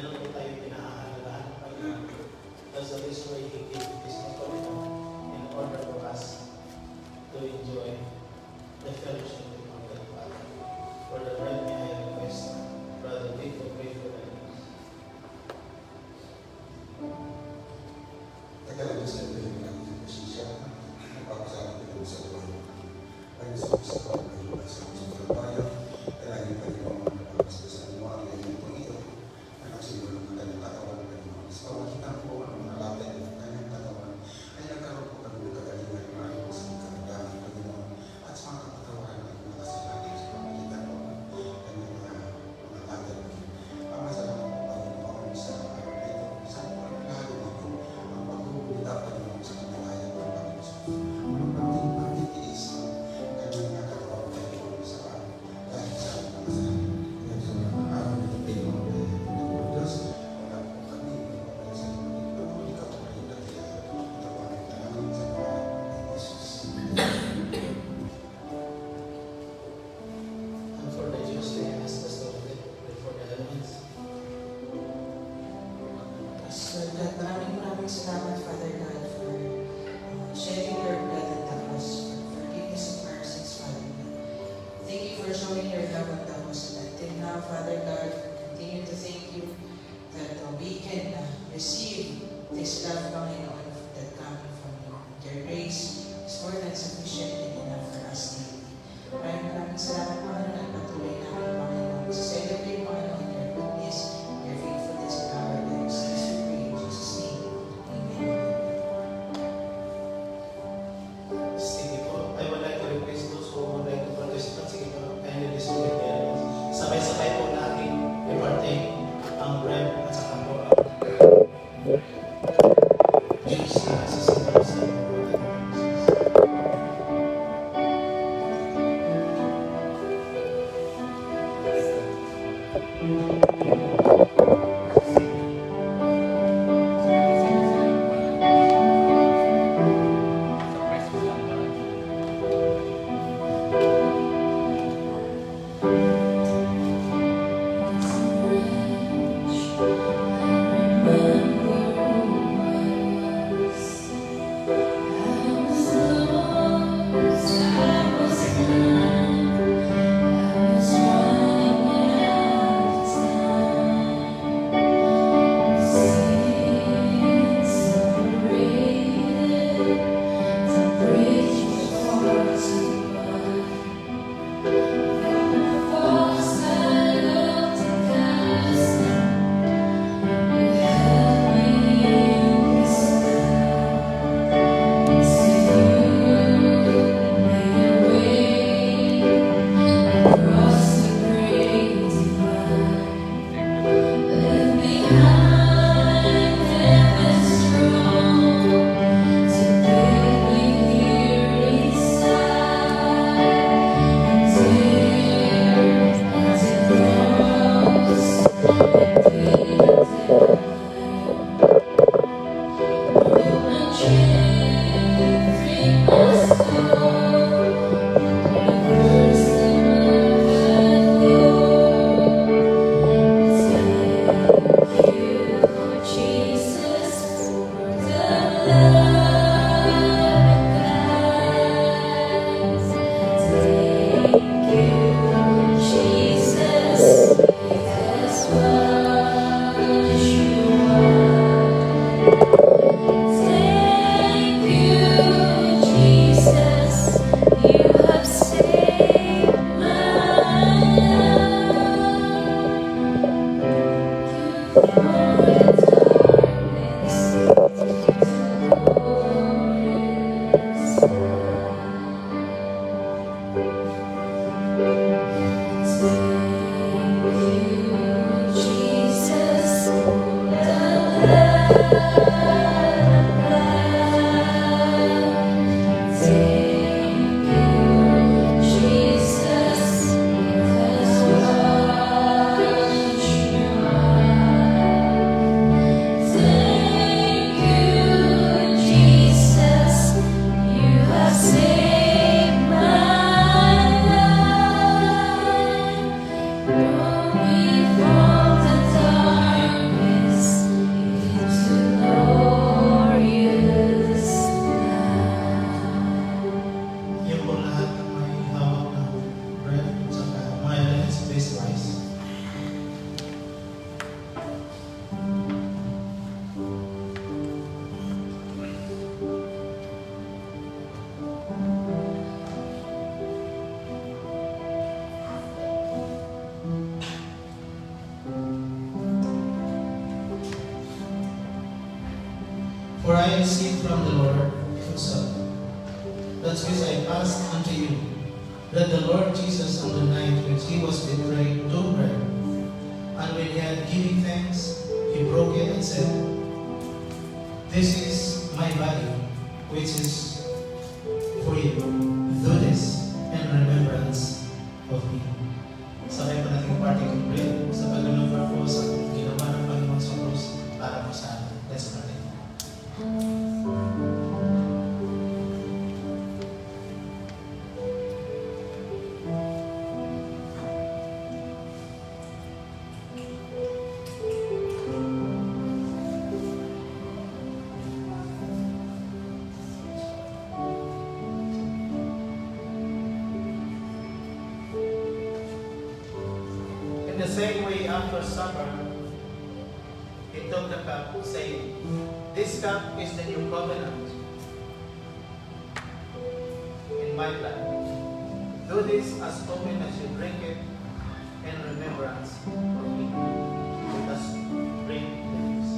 Ganun po tayo pinahahalagaan ng Panginoon. That's the reason why He gave this Panginoon in order for us to enjoy the fellowship with the Father. For the right, may I request Brother Vic to pray for the news. Tagalog sa ito yung natin kasi siya napakasama ito sa buhay. Ay sa pagkakas sa pagkakas lagi pa rin ang pagkakas sa mga ang ganyan po ito na nagsimula ng kanyang katawan ng kanyang sa pagkakita po ang mga latay ng kanyang katawan ay nagkaroon po kami ng kagalingan ng mga sa karagahan ng Panginoon at sa mga kapatawaran ng mga kasalanan sa pagkakita po ng kanyang mga latay. Ang masalamat po Panginoon sa araw na ito sa mga lalo nito ang pagkukulita Panginoon sa kanyang ayat ng Panginoon. Ang pagtitiis ng kanyang nagkaroon Panginoon sa dahil sa mga araw na Panginoon ng Diyos, wala po kami sa Panginoon. Ikaw po rin dati tawanan na namin sa mga Jesus. And for the Jews, they asked us to pray for the elements. So, maraming salamat, Father God, for shedding your blood on the cross, for forgiveness of our sins, Father God. Thank you for showing your love on the cross. And until now, Father God, continue to thank you that we can receive this love, Panginoon, that coming from you. Your grace is more than sufficient and enough for us daily. Maraming salamat, Panginoon, at patuloy namin, Panginoon. Celebrate, Panginoon, your goodness, your faithfulness in our lives. As we pray in Jesus' name. Amen. Sige po. I would like to request those who would like to participate. Sige po. Kindly distribute the elements. Sabay-sabay po natin i-partake ang bread at saka po ang juice na sisigaw sa mga For I received from the Lord Himself that which I passed unto you, that the Lord Jesus on the night which He was betrayed took bread, and when He had given thanks, He broke it and said, This is my body, which is for you. Do this in remembrance of me. Sabay pa natin party to pray sa pag-remember po sa ginawa ng Panginoon sa krus para po sa amin. Let's pray. In the same way, after supper, He took the cup, saying, This cup is the new covenant in my blood. Do this as often as you drink it in remembrance of me. Let us drink this.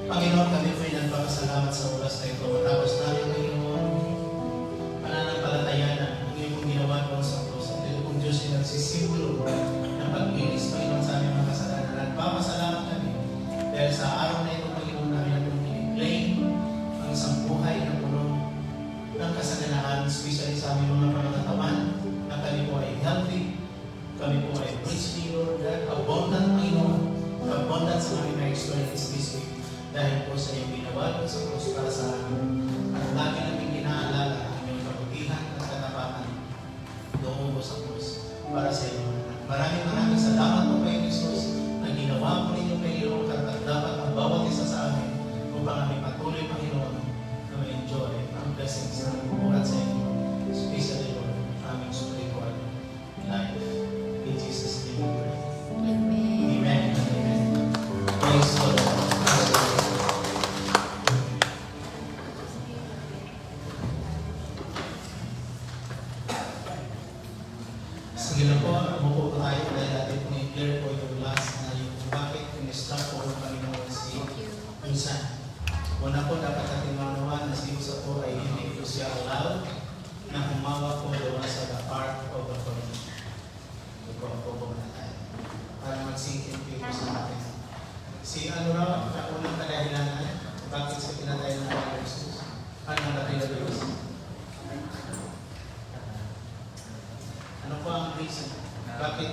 Panginoon, kami po'y nagpapasalamat sa oras na ito. Matapos namin, Panginoon, pananampalataya ang iyong pong ginawa doon sa krus. At ito pong Diyos ay nagsisimbolo ng paglinis, Panginoon, sa aming mga kasalanan. Nagpapasalamat kami dahil sa araw na ito, Panginoon, namin na pong kiniklaim ang isang buhay na puno ng kasaganaan, especially sa aming mga pangatawan, na kami po ay healthy, kami po ay richly, Lord God, abundant, Panginoon, abundant sa aming na-experience this week. Dahil po sa iyong ginawa doon sa krus para sa amin. At lagi namin inaalala ang iyong kabutihan at katapangan doon po sa krus para sa iyong anak. Maraming salamat po kayo, Jesus, na ginawa po ninyo kayo at dapat ang bawat isa sa amin upang kami patuloy, Panginoon, na ma-enjoy ang blessings na buhat sa inyo. Especially, Lord, aming spiritual life. In Jesus' name we pray. Amen and amen. Praise the Lord. Sige na po, umupo po tayo dahil natin pong i-clear po yung last na yung bakit in-start po ng Panginoon si Insan. Una po, dapat natin manawan na si Usa po ay hindi po siya allowed na humawak po doon sa the Ark of the Covenant. Ito po na tayo. Para mag-sink in po sa atin. Si ano raw, ang unang kadahilanan, bakit sa pinatay ng Panginoon Jesus? Ano ang nakilabos? Ano po ang reason? Bakit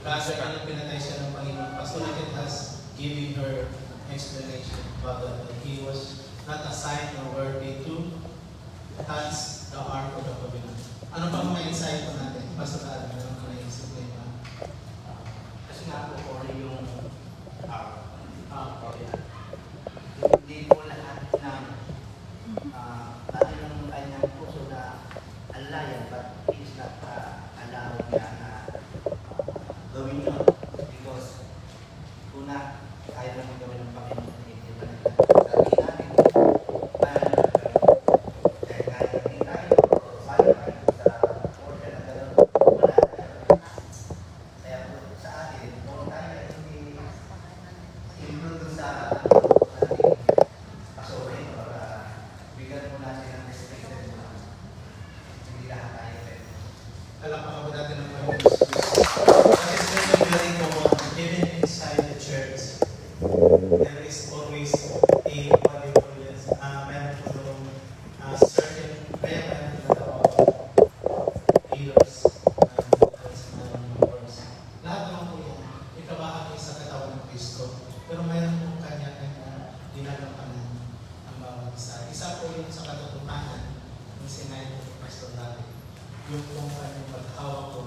kasi ano pinatay siya ng Panginoon? Pastor Naked has given her explanation about that he was not assigned or worthy to touch the Ark of the Covenant. Ano pa mga insight po natin? Pastor Adam, ano po na-isip ko yun? Kasi nga po yung hindi po lahat ng dahil ng kanyang puso na alayan, but it's not allowed niya na gawin yun. Because una, kaya naman gawin ng Panginoon, hindi ba nagsasabi natin, dahil kaya natin tayo, sayo tayo sa order na gano'n, wala tayo. Kaya po sa atin, kung tayo hindi improve sa ating pasurin para bigyan mo natin ang restricted na hindi lahat tayo pwede. Palakpakan po natin ng Panginoon Jesus. That is very common. Even inside the church, there is always a what do you call this? Meron po yung certain prayer na tinatawag leaders, members. Lahat naman po yan, ikabahagi sa katawan ng Kristo. Pero mayroon po kanya-kanya ginagampanan ang bawat isa. Isa po yun sa katotohanan ng sinayin ng Pastor David. Yung kung kanyang paghawak ko,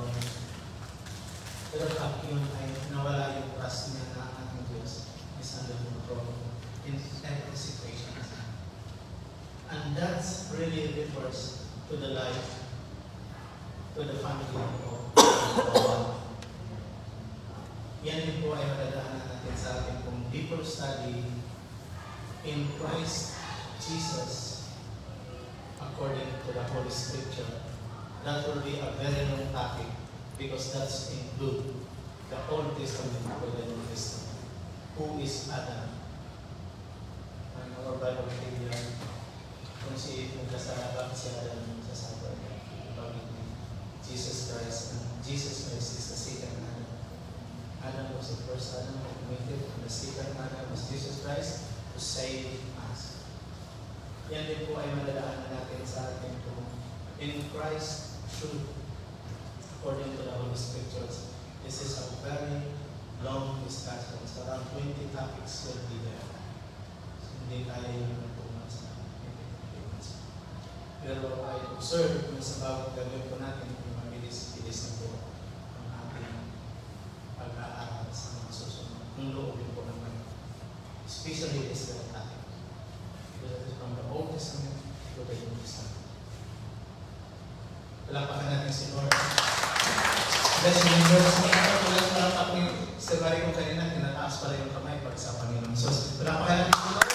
pero pag yun ay nawala yung trust niya na ating Diyos is under control in every situation. And that really refers to the life, to the family of God. Yan din po ay madadaanan natin sa ating kung deeper study in Christ Jesus, according to the Holy Scripture. That will be a very long topic because that's include the Old Testament with the New Testament. Who is Adam? Ang our Bible failure, kung nagkasala si Adam sa Sabbath, bakit ni Jesus Christ, and Jesus Christ is the second Adam. Adam was the first Adam who committed, and the second Adam was Jesus Christ to save us. Yan din po ay madadaanan natin sa ating kung in Christ should, according to the Holy Scriptures. This is a very long discussion. So around 20 topics will be there. So, hindi kaya yung 2 months na. Pero I observe kung sa bawat gagawin po natin, yung mabilis-bilis na po ang ating pag-aaral sa mga susunod. Kung loobin po naman. Especially this topic. Because it is from the Old Testament to the New Testament. Palapakan natin si Lord. Bless you, Lord. Sa mga tulad na lang ako yung sabari ko kanina, tinataas pala yung kamay pag sa Panginoon. So, palapakan natin si Lord.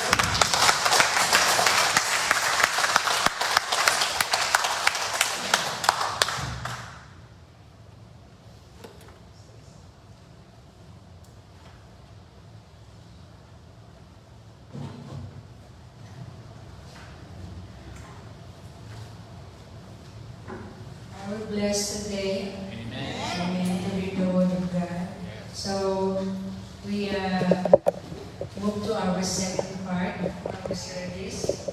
I will bless today. Amen. To read the word of God. So we move to our second part of our service.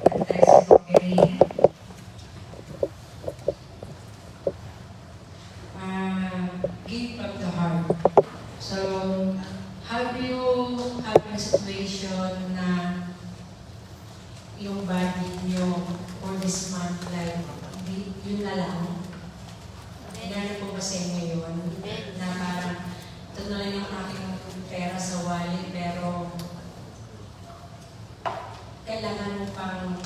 Baptizing Berea. Give from the heart. So have you have a situation na yung body nyo for this month like yun na lang? Gano'n po ba sa inyo yun? Na parang ito na lang yung aking pera sa wallet pero kailangan mo pang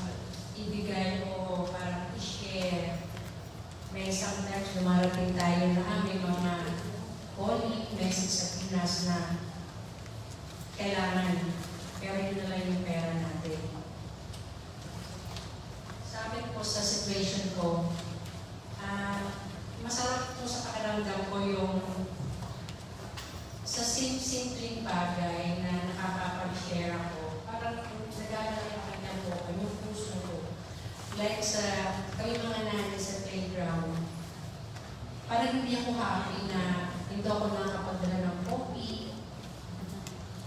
ibigay o parang i-share. May sometimes lumarating tayo na may mga calling message sa Pinas na kailangan pero yun na lang yung pera natin. Sa akin po sa situation ko, masarap po sa pakiramdam ko yung sa simpleng bagay na nakakapag-share ako. Parang nag-aalala ng buka, yung puso ko. Like sa kami mga nanay sa playground, parang hindi ako happy na hindi ako nakapadala ng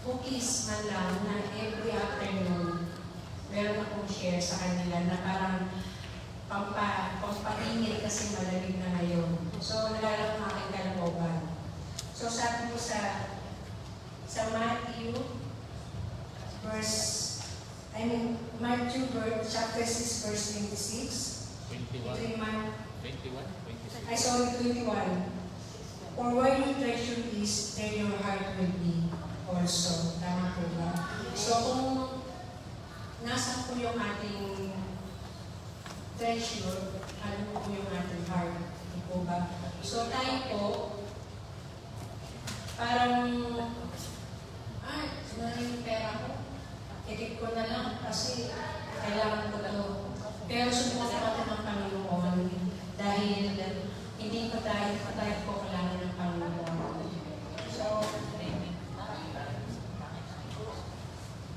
cookies man lang na every afternoon meron akong share sa kanila na parang pampainit kasi malamig na ngayon. So, nalala ko aking kalooban. So, sabi ko sa Matthew, chapter 6, verse 26. 21. Ito yung 21? 26. I saw it 21. For where your treasure is, there your heart will be also. Tama po ba? So, kung nasa po yung ating treasure, ano po yung ating heart? Di po ba? So, tayo po, parang, na yung pera ko. Ikip ko na lang kasi kailangan ko ito. Pero subukan natin ng Panginoon dahil hindi pa tayo po kailangan ng Panginoon. So,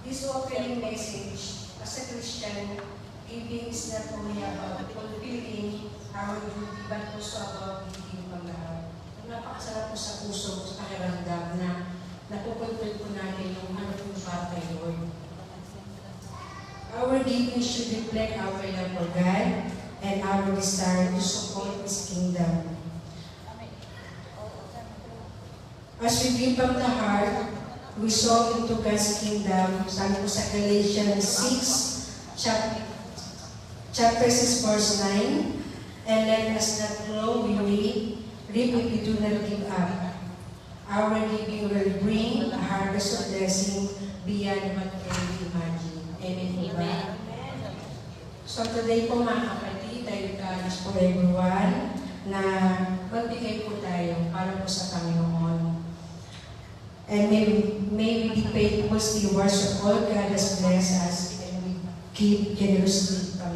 this opening message, as a Christian, giving is not only about fulfilling our duty, but also about giving from the heart. Napakasarap po sa puso, sa pakiramdam na napupulpul po natin yung ano po para kay Lord. Our giving should reflect our love for God and our desire to support His kingdom. As we give from the heart, we sow into God's kingdom. Sabi po sa Galatians 6, chapter 6, verse 9, and let us not grow weary, reap if we do not give up. Our giving will bring a harvest of blessing beyond what can we imagine. Amen po ba? So today po mga kapatid, I encourage po everyone na magbigay po tayo para po sa Panginoon. And may we be faithful stewards of all God has blessed us and we give generously from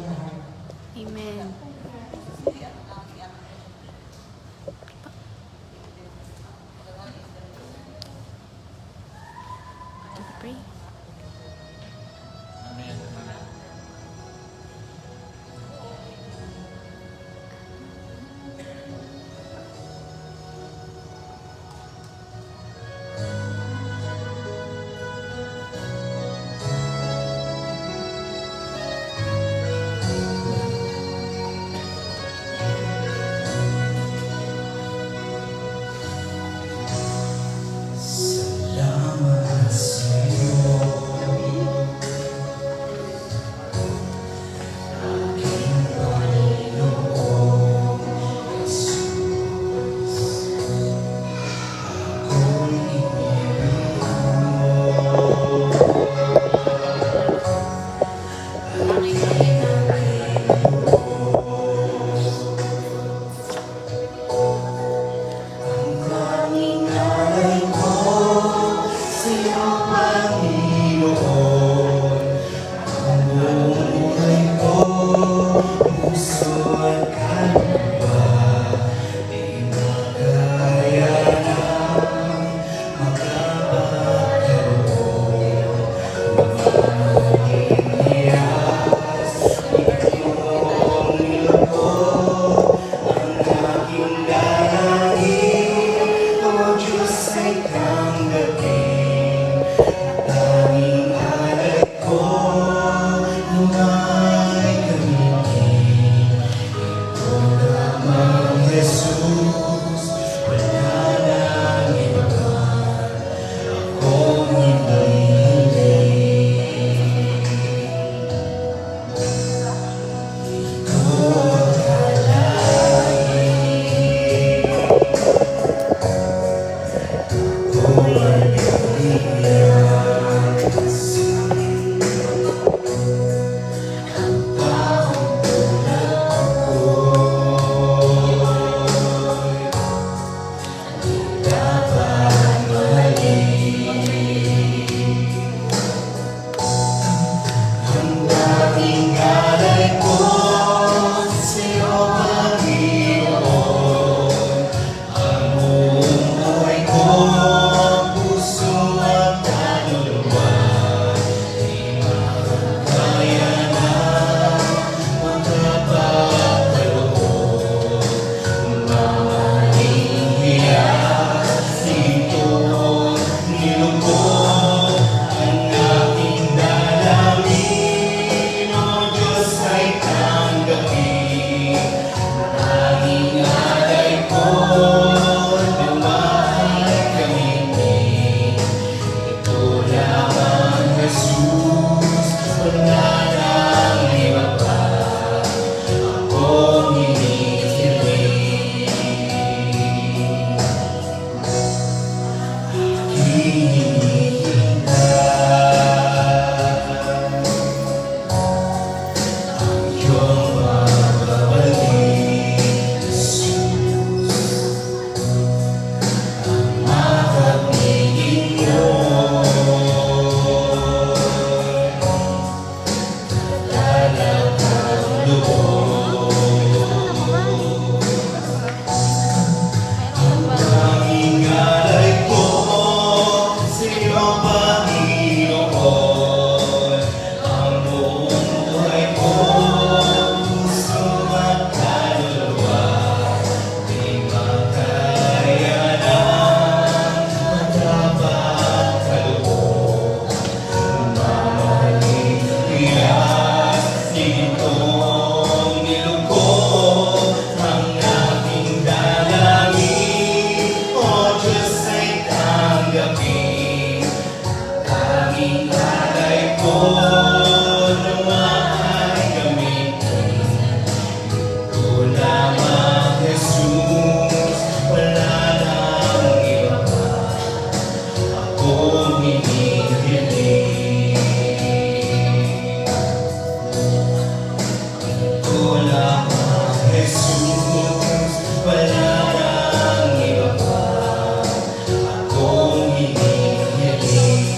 na ang Jesus, wala nang iba pa akong hinihiling.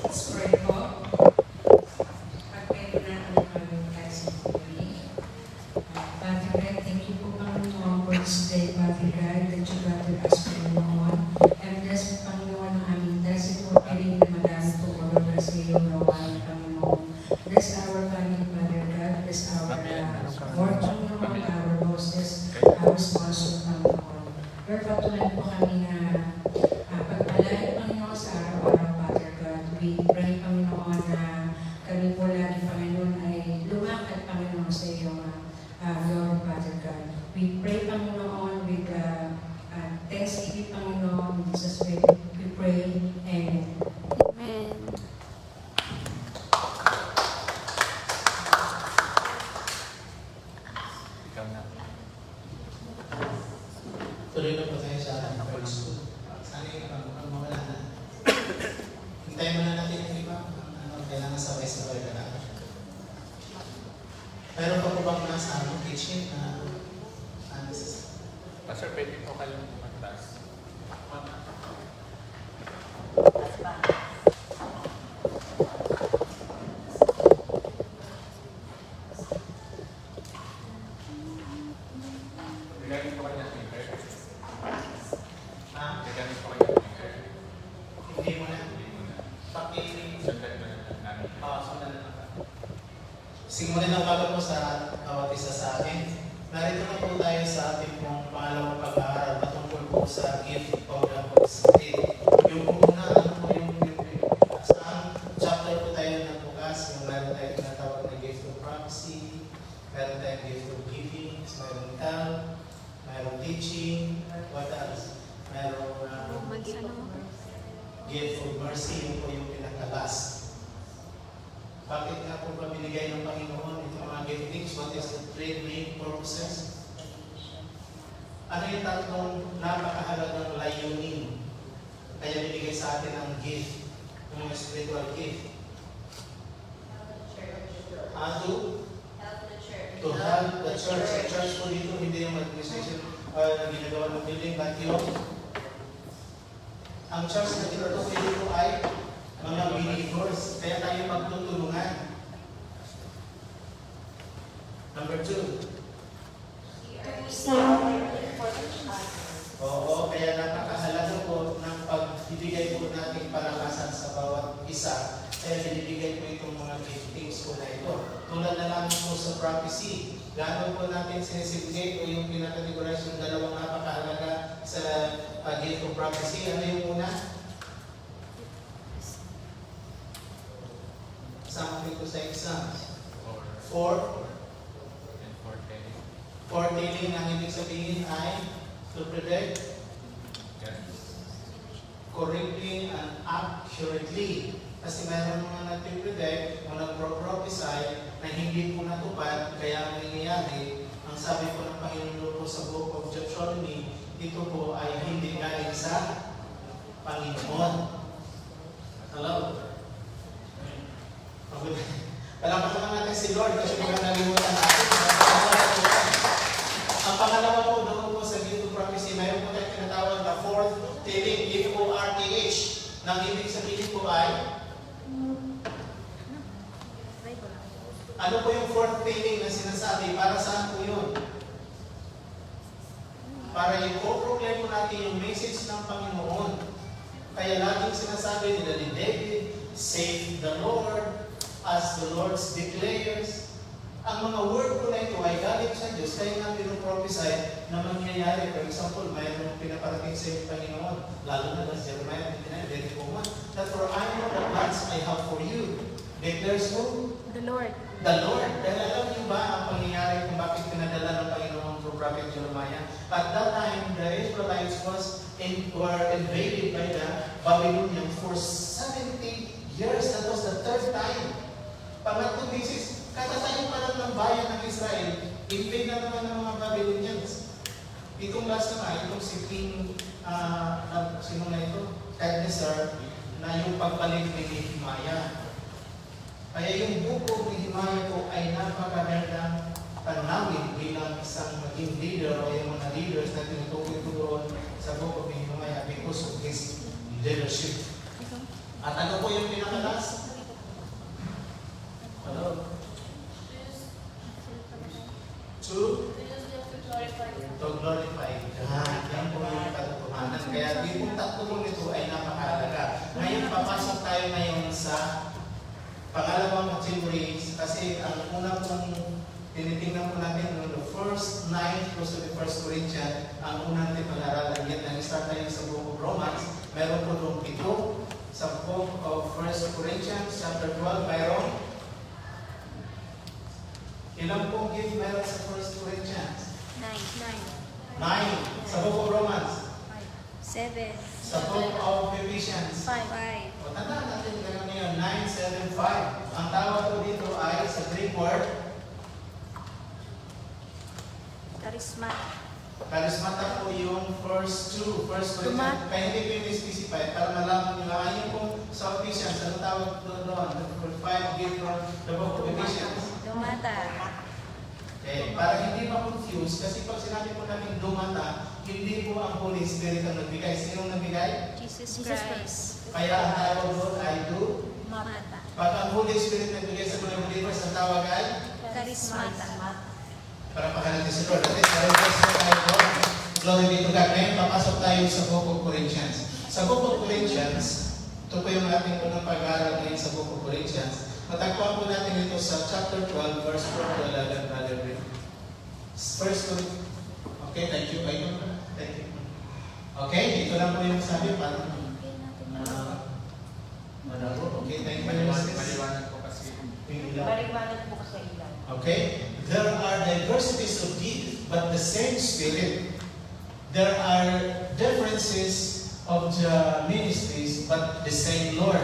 Let's pray po. Pagpero na ang aming testimony. Father God, thank you po, Panginoon, for this day, Father God, that you gathered us, Panginoon. And bless, Panginoon, ang aming testimony na madami po, Lord, sa iyo, Lord, Panginoon. Bless our family, Father God. Bless our work, Panginoon, our bosses, our sponsor, Panginoon. Lord, patuloy po kami na pagpalain, Panginoon, sa araw-araw, Father God. We pray, Panginoon, na kami po lagi, Panginoon, ay lumakad, Panginoon, sa iyo, Lord, Father God. We pray, Panginoon, with thanksgiving, Panginoon. In Jesus' name, we pray. Amen. Tuloy na po tayo sa ating praise school. Sana yung mawala na. Hintayin muna natin yung iba. Kailangan sabay-sabay ka na. Meron pa po bang nasa kitchen na Pastor, pwede po kayong magtaas. Gagamit po kayo ng speaker. Gagamit po kayo ng speaker. hindi mo na Hindi muna. paki-sundan Sundan na lang namin. na lang. Simulan ang bago po sa bawat isa sa akin. Narito na po tayo sa ating pong pangalawang pag-aaral patungkol po sa gift of the Holy Spirit. Yung una, ano po yung sa chapter po tayo na bukas, yung meron tayong tinatawag na gift of prophecy, meron tayong gift of giving, meron talent, meron teaching, what else? Meron gift of mercy, yun po yung pinakalas. Bakit nga po ba binigay ng Panginoon itong mga giftings? What is the three main purposes? Ano yung tatlong napakahalagang layunin? Kaya binigay sa atin ang gift, ng mga spiritual gift. To help the church. Ang church po dito, hindi yung administration na ginagawa ng building, but yung ang church na tinutukoy dito ay mga believers, kaya tayo magtutulungan. Number 2. Oo, kaya napakahalaga po ng pagbibigay po nating palakasan sa bawat isa. Kaya binibigay po itong mga giftings po na ito. Tulad na lang po sa prophecy. Gaano po natin sinisibigay o yung pinakategorize yung dalawang napakahalaga sa gift of prophecy. Ano yung una? Something to sa exams. Foretelling ang ibig sabihin ay to predict correctly and accurately. Kasi mayroon mga nagpipredict o nagpro-prophesy na hindi po natupad, kaya ang nangyayari, ang sabi po ng Panginoon po sa Book of Deuteronomy, ito po ay hindi galing sa Panginoon. Hello? Palakpakan natin si Lord kasi mga nalimutan natin. Ang pangalawa po doon po sa gift of prophecy, mayroon po tayong tinatawag na foretelling, F-O-R-T-H. Nang ibig sabihin po ay, ano po yung foretelling na sinasabi? Para saan po yun? Para i-proclaim po natin yung message ng Panginoon. Kaya laging sinasabi nila ni David, save the Lord, as the Lord declares. Ang mga word po na ito ay galing sa Diyos, kaya nga pinoprophesy na mangyayari. For example, mayroong pinaparating sa iyo Panginoon, lalo na sa Jeremiah 29, very common, that for I know the plans I have for you, declares who? The Lord. The Lord. Dahil alam niyo ba ang pangyayari kung bakit pinadala ng Panginoon through Prophet Jeremiah? At that time, the Israelites were invaded by the Babylonians for 70 years. That was the third time. Pangatlong beses, katatayo pa lang ng bayan ng Israel, invade na naman ng mga Babylonians. Itong last sino na ito? Nebuchadnezzar, na yung pagbalik ni Nehemiah. Kaya yung buko ni Nehemiah po ay napakagandang tanawin bilang isang maging leader o yung mga leaders na tinutukoy sa buko ni Nehemiah because of his leadership. At ano po yung pinakalas? Ano? To glorify God. Yan po yung katotohanan. Kaya di po tatlo po nito ay napakahalaga. Ngayon, papasok tayo ngayon sa pangalawang category kasi ang una pong tinitingnan po natin no, the first 9 close to the first Corinthians, ang unang natin pag-aralan yan. Nag-start tayo sa book of Romans. Meron po doon 7 sa book of 1 Corinthians, chapter 12, mayroon. Ilang pong gift meron sa 1 Corinthians? 9. Sa book of Romans? 7. Sa book of Ephesians? 5. O, tandaan natin gano'n ngayon, 9, 7, 5. Ang tawag ko dito ay sa Greek word, Charisma. charismata po yung first 2, first Corinthians. Kaya hindi ko specify para malaman nyo lang. Yung po sa Ephesians, ano tawag doon? The 5 gift from the book of Ephesians. Dumata. Okay, para hindi ma-confuse, kasi pag sinabi po natin dumata, hindi po ang Holy Spirit ang nagbigay. Sino ang nagbigay? Jesus Christ. Kaya ang tawag doon ay Mata. pag ang Holy Spirit nagbigay sa mga believers, ang tawag ay Charismata. para pakalan si Lord. Glory be to God. Ngayon, papasok tayo sa Book of Corinthians. Sa Book of Corinthians, ito po yung ating unang pag-aaral ngayon sa Book of Corinthians. Matagpuan po natin ito sa chapter 12, verse 4 to 11, Brother Rick. First Corinthians. Okay, thank you. Thank you. Okay, ito lang po yung sabi. Parang madalo. Okay, thank you. Maliwanag po kasi. Baliwanag po sa ilan. Okay? There are diversities of gift, but the same Spirit. There are differences of the ministries, but the same Lord.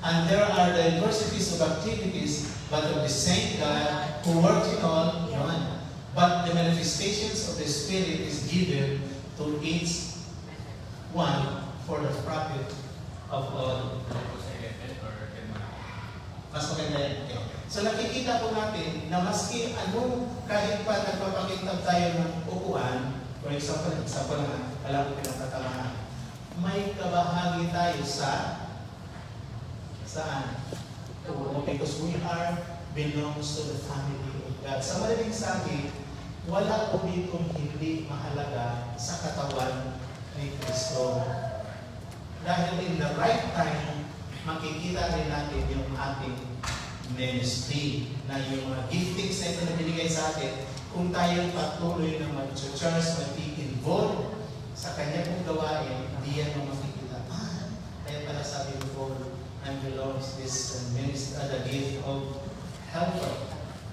And there are diversities of activities, but of the same God who works in all one. But the manifestations of the Spirit is given to each one for the profit of all. Ano po sa 11 or 10 man? Mas maganda yan. Okay. So nakikita po natin na maski kahit pa nagpapakintab tayo ng upuan, for example na, alam ko pinagtatamahan, may kabahagi tayo saan? Because we are belongs to the family of God. Sa madaling sabi, wala po ditong hindi mahalaga sa katawan ni Kristo. Dahil in the right time, makikita rin natin yung ating ministry na yung mga giftings na ito na binigay sa atin, kung tayo patuloy na mag-church, mag-involve sa kanya pong gawain, hindi yan mo makikita. Kaya pala sabi ko po, and belongs this ministry, the gift of helper.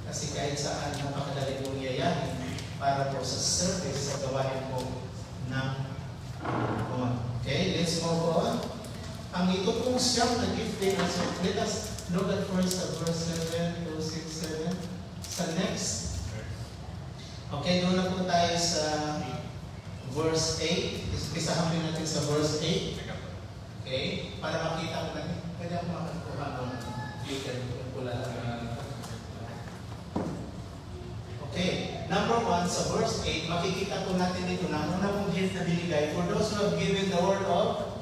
Kasi kahit saan napakadali mong yayahin para po sa service, sa gawain po ng okay, let's move on. Ang ito pong siyang na gifting, so let us look at first at verse 7 to 6, 7. Sa next. Okay, doon na po tayo sa verse 8. Isahan din natin sa verse 8. Okay, para makita ko natin. Pwede ako makakuha ng figure yung pula lang. Okay, number 1, sa verse 8, makikita po natin dito na una pong gift na binigay for those who have given the word of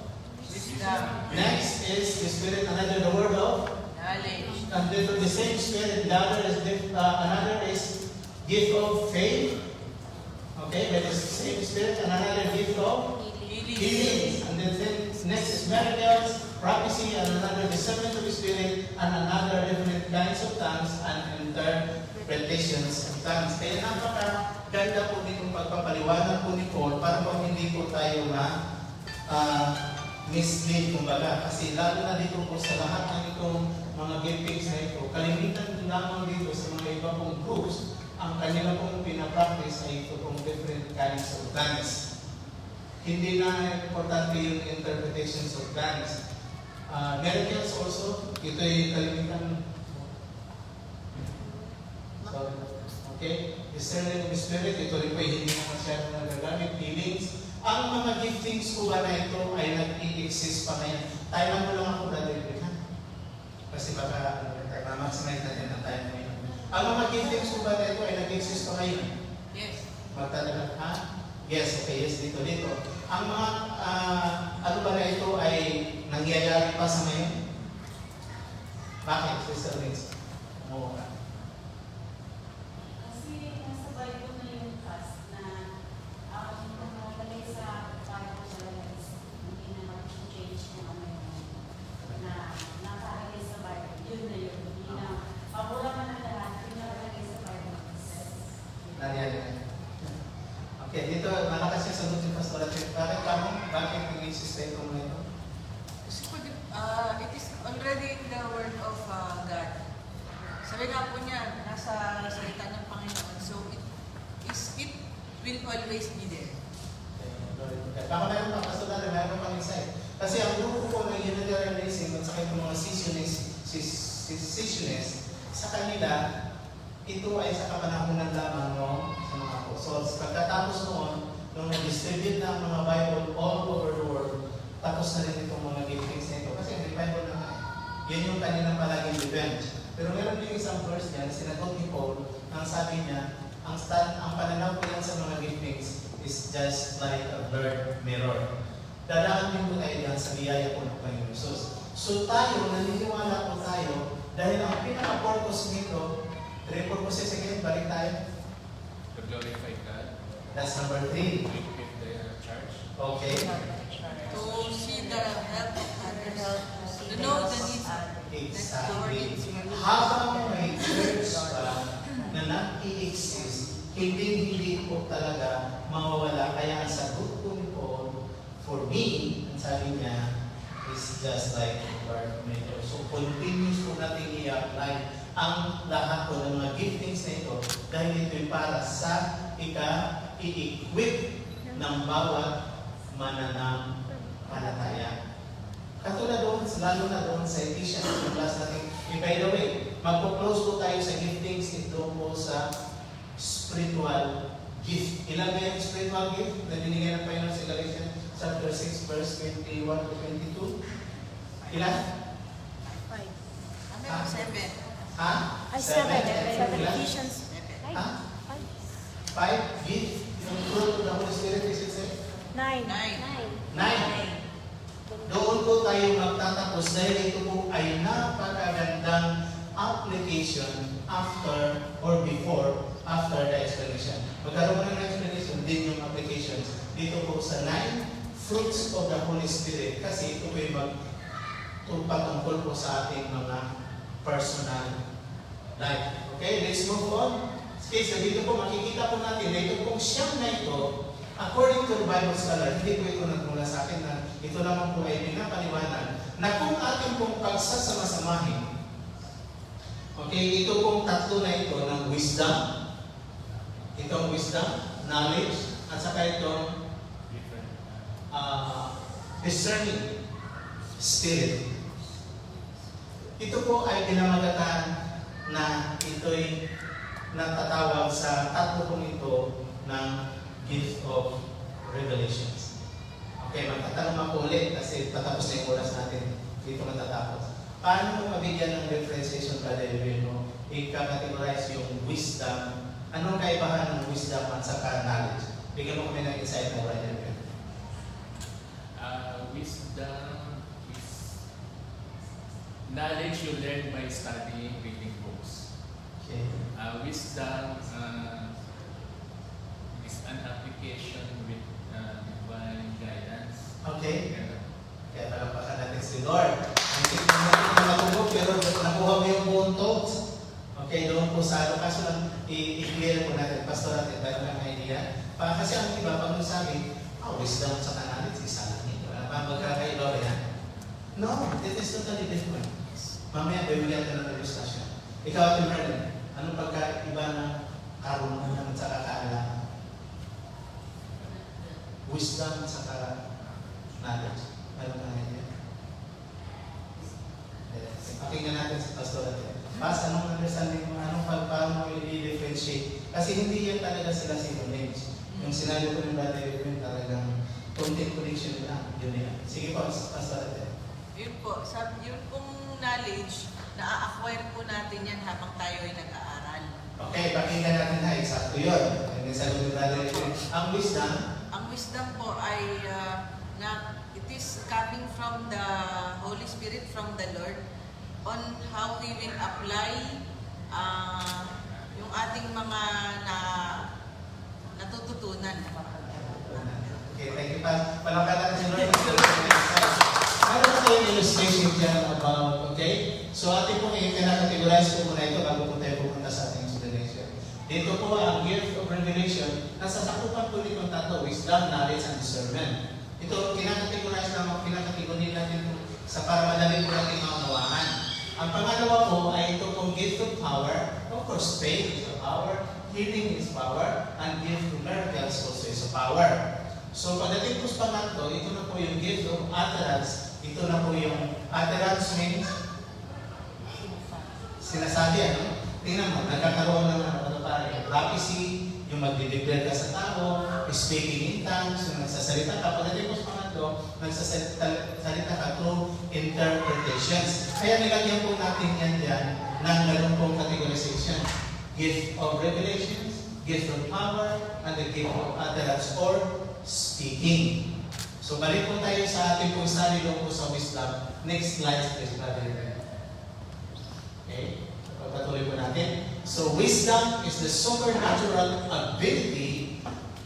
wisdom. Next is the Spirit, another the word of Knowledge. and then the same Spirit, another is gift of faith. Okay, but the same Spirit, and another gift of healing. And then next is miracles, prophecy, and another discernment of the Spirit, and another different kinds of tongues, and interpretations of tongues. Kaya napakaganda po nitong pagpapaliwanag po ni Paul para po hindi po tayo mislead kumbaga. Kasi lalo na dito po sa lahat ng itong mga giftings na ito, kalimitan lamang dito sa mga iba pong groups, ang kanila pong pinapractice ay ito pong different kinds of tongues. Hindi na importante yung interpretations of tongues. Miracles also, ito ay kalimitan. Okay? Discerning of the Spirit, ito rin po hindi na masyadong nagagamit. Healings. Ang ang mga giftings po ba na ito ay nag-i-exist pa ngayon? Time mo lang ako, Brother Rick, ha? Kasi baka ma-maximize natin ang time ngayon. Ang mga giftings po ba na ito ay nag-exist pa ngayon? Yes. Magtalaga, ha? Yes, okay, yes, dito. Ang mga, ano ba na ito ay nangyayari pa sa ngayon? Bakit, Sister Vince? Oo ka. Kasi nasa Bible na yung trust na ang nakalagay sa Bible talaga is hindi na mag-change kung ano yun na nakalagay sa Bible. Yun na yun. Hindi na pabura man ang lahat, yung nakalagay sa Bible. Nangyari na. Okay, dito, malakas yung sagot yung Pastor Atin. Bakit nag-exist na ito mga ito? It is already in the word of God. Sabi nga po niya, nasa salita ng Panginoon. So it will always be there. Baka meron pa, Pastor Atin, meron pang insight. Kasi ang grupo ko ng Unitarianism at saka itong mga Cessionists, sa kanila, ito ay sa kapanahonan lamang sa mga apostles. Pagkatapos noon, nung nag-distribute na ang mga Bible all over the world, tapos na rin itong mga giftings na ito. Kasi may Bible na nga. Yan yung kanilang palaging revenge. Pero meron din isang verse niya na sinagot ni Paul, ang sabi niya, ang pananaw ko yan sa mga giftings is just like a blurred mirror. Dadaan din po tayo dyan sa biyaya po ng Panginoon Jesus. So tayo, naniniwala po tayo, dahil ang pinaka-purpose nito, 3 purposes again, balik tayo. To glorify God, That's number 3. to equip the church, Okay. To see the help of others. To know the needs of Exactly. Habang may church pa na nag-i-exist, hindi po talaga mawawala. Kaya ang sagot ko ni Paul, for me, ang sabi niya, is just like Bartimaeus. So continuous po natin i-apply ang lahat po ng mga giftings na ito dahil ito'y para sa i-equip ng bawat mananampalataya. Katulad doon, lalo na doon sa Ephesians, yung class natin. By the way, magpo-close po tayo sa giftings ito po sa spiritual gift. Ilan ba yung spiritual gift na binigyan ng Panginoon sa Galatians chapter 6, verse 21 to 22? Ilan? 5. Ano? 7. Ha? Ay, 7. Ilan? Ephesians. Ha? 5 gift? Yung fruit of the Holy Spirit, is it say? 9. 9. 9. Doon po tayo magtatapos dahil ito po ay napakagandang application after or after the explanation. Magkaroon ng explanation din yung applications dito po sa 9 fruits of the Holy Spirit kasi ito po ay magtungkol po sa ating mga personal life. Okay, let's move on. Okay, so dito po makikita po natin na ito pong siyam na ito, according to the Bible scholar, hindi po ito nagmula sa akin na ito naman po ay pinapaliwanag na kung ating pong pagsasama-samahin, okay, ito pong tatlo na ito ng wisdom, itong wisdom, knowledge, at saka itong different. discerning spirit. Ito po ay pinamagatan na ito'y natatawag sa tatlo pong ito ng gift of revelations. Okay, magtatanong ako ulit kasi patapos na yung oras natin. Dito matatapos. Paano mo mabigyan ng differentiation, Brother Reno? I-categorize yung wisdom. Anong kaibahan ng wisdom at saka knowledge? Bigyan mo kami ng insight mo, Brother Reno. Wisdom is knowledge you learn by studying, reading books. Okay. Wisdom is an application with divine guidance. Okay. Yeah. Kaya palampakan natin si Lord. Ang tignan natin na matubog, pero nakuha mo yung buong thoughts. Okay, doon po sa ano. Kaso lang, i-clear po natin. Pastor natin, tayo lang ang idea. Kasi ang iba, pag nagsabi, wisdom sa knowledge, isa lang ito. Magkakaiba ba yan? No, it is totally different. Mamaya, bibigyan ka ng discussion. Ikaw, Ate Merlin, anong pagkaiba ng karunungan at saka kaalaman? Wisdom at saka knowledge. Meron ka ngayon yan? Pakinggan natin sa pastor natin. Pas, anong understanding mo? Paano mo i-differentiate? Kasi hindi yan talaga sila synonyms. Yung sinabi ko ng Brother Edwin, talagang content connection lang. Yun yan. Sige po, Pastor Ate. Yun po, yun pong knowledge, na-acquire po natin yan habang tayo ay nag-aaral. Okay, pakinggan natin na. Eksakto yun. And then sagutin natin ito. Ang wisdom, Ang wisdom po ay it is coming from the Holy Spirit, from the Lord, on how we will apply yung ating mga natututunan. okay, thank you, Pastor. Palakatan si Lord. Meron po tayong illustration dyan about, okay? So ating pong i-categorize po muna ito bago po tayo pupunta sa ating explanation. Dito po ang gift of revelation, nasa sakupan po nitong tatlo, wisdom, knowledge, and discernment. Ito, kinakategorize natin sa para madali po natin maunawaan. Ang pangalawa po ay ito pong gift of power. Of course, faith is a power, healing is power, and gift of miracles also is a power. So pagdating po sa pangatlo, ito na po yung gift of utterance. Ito na po yung utterance means sinasabi, ano? Tingnan mo, nagkakaroon ng prophecy, yung magdideclare ka sa tao, speaking in tongues, yung nagsasalita ka. Pagdating po sa pangatlo, nagsasalita ka through interpretations. Kaya nilagyan po natin yan dyan ng ganun pong categorization. Gift of revelations, gift of power, and the gift of utterance or speaking. So balik po tayo sa ating pong study doon po sa wisdom. Next slide, please, Brother. Okay? Pagpatuloy po natin. So wisdom is the supernatural ability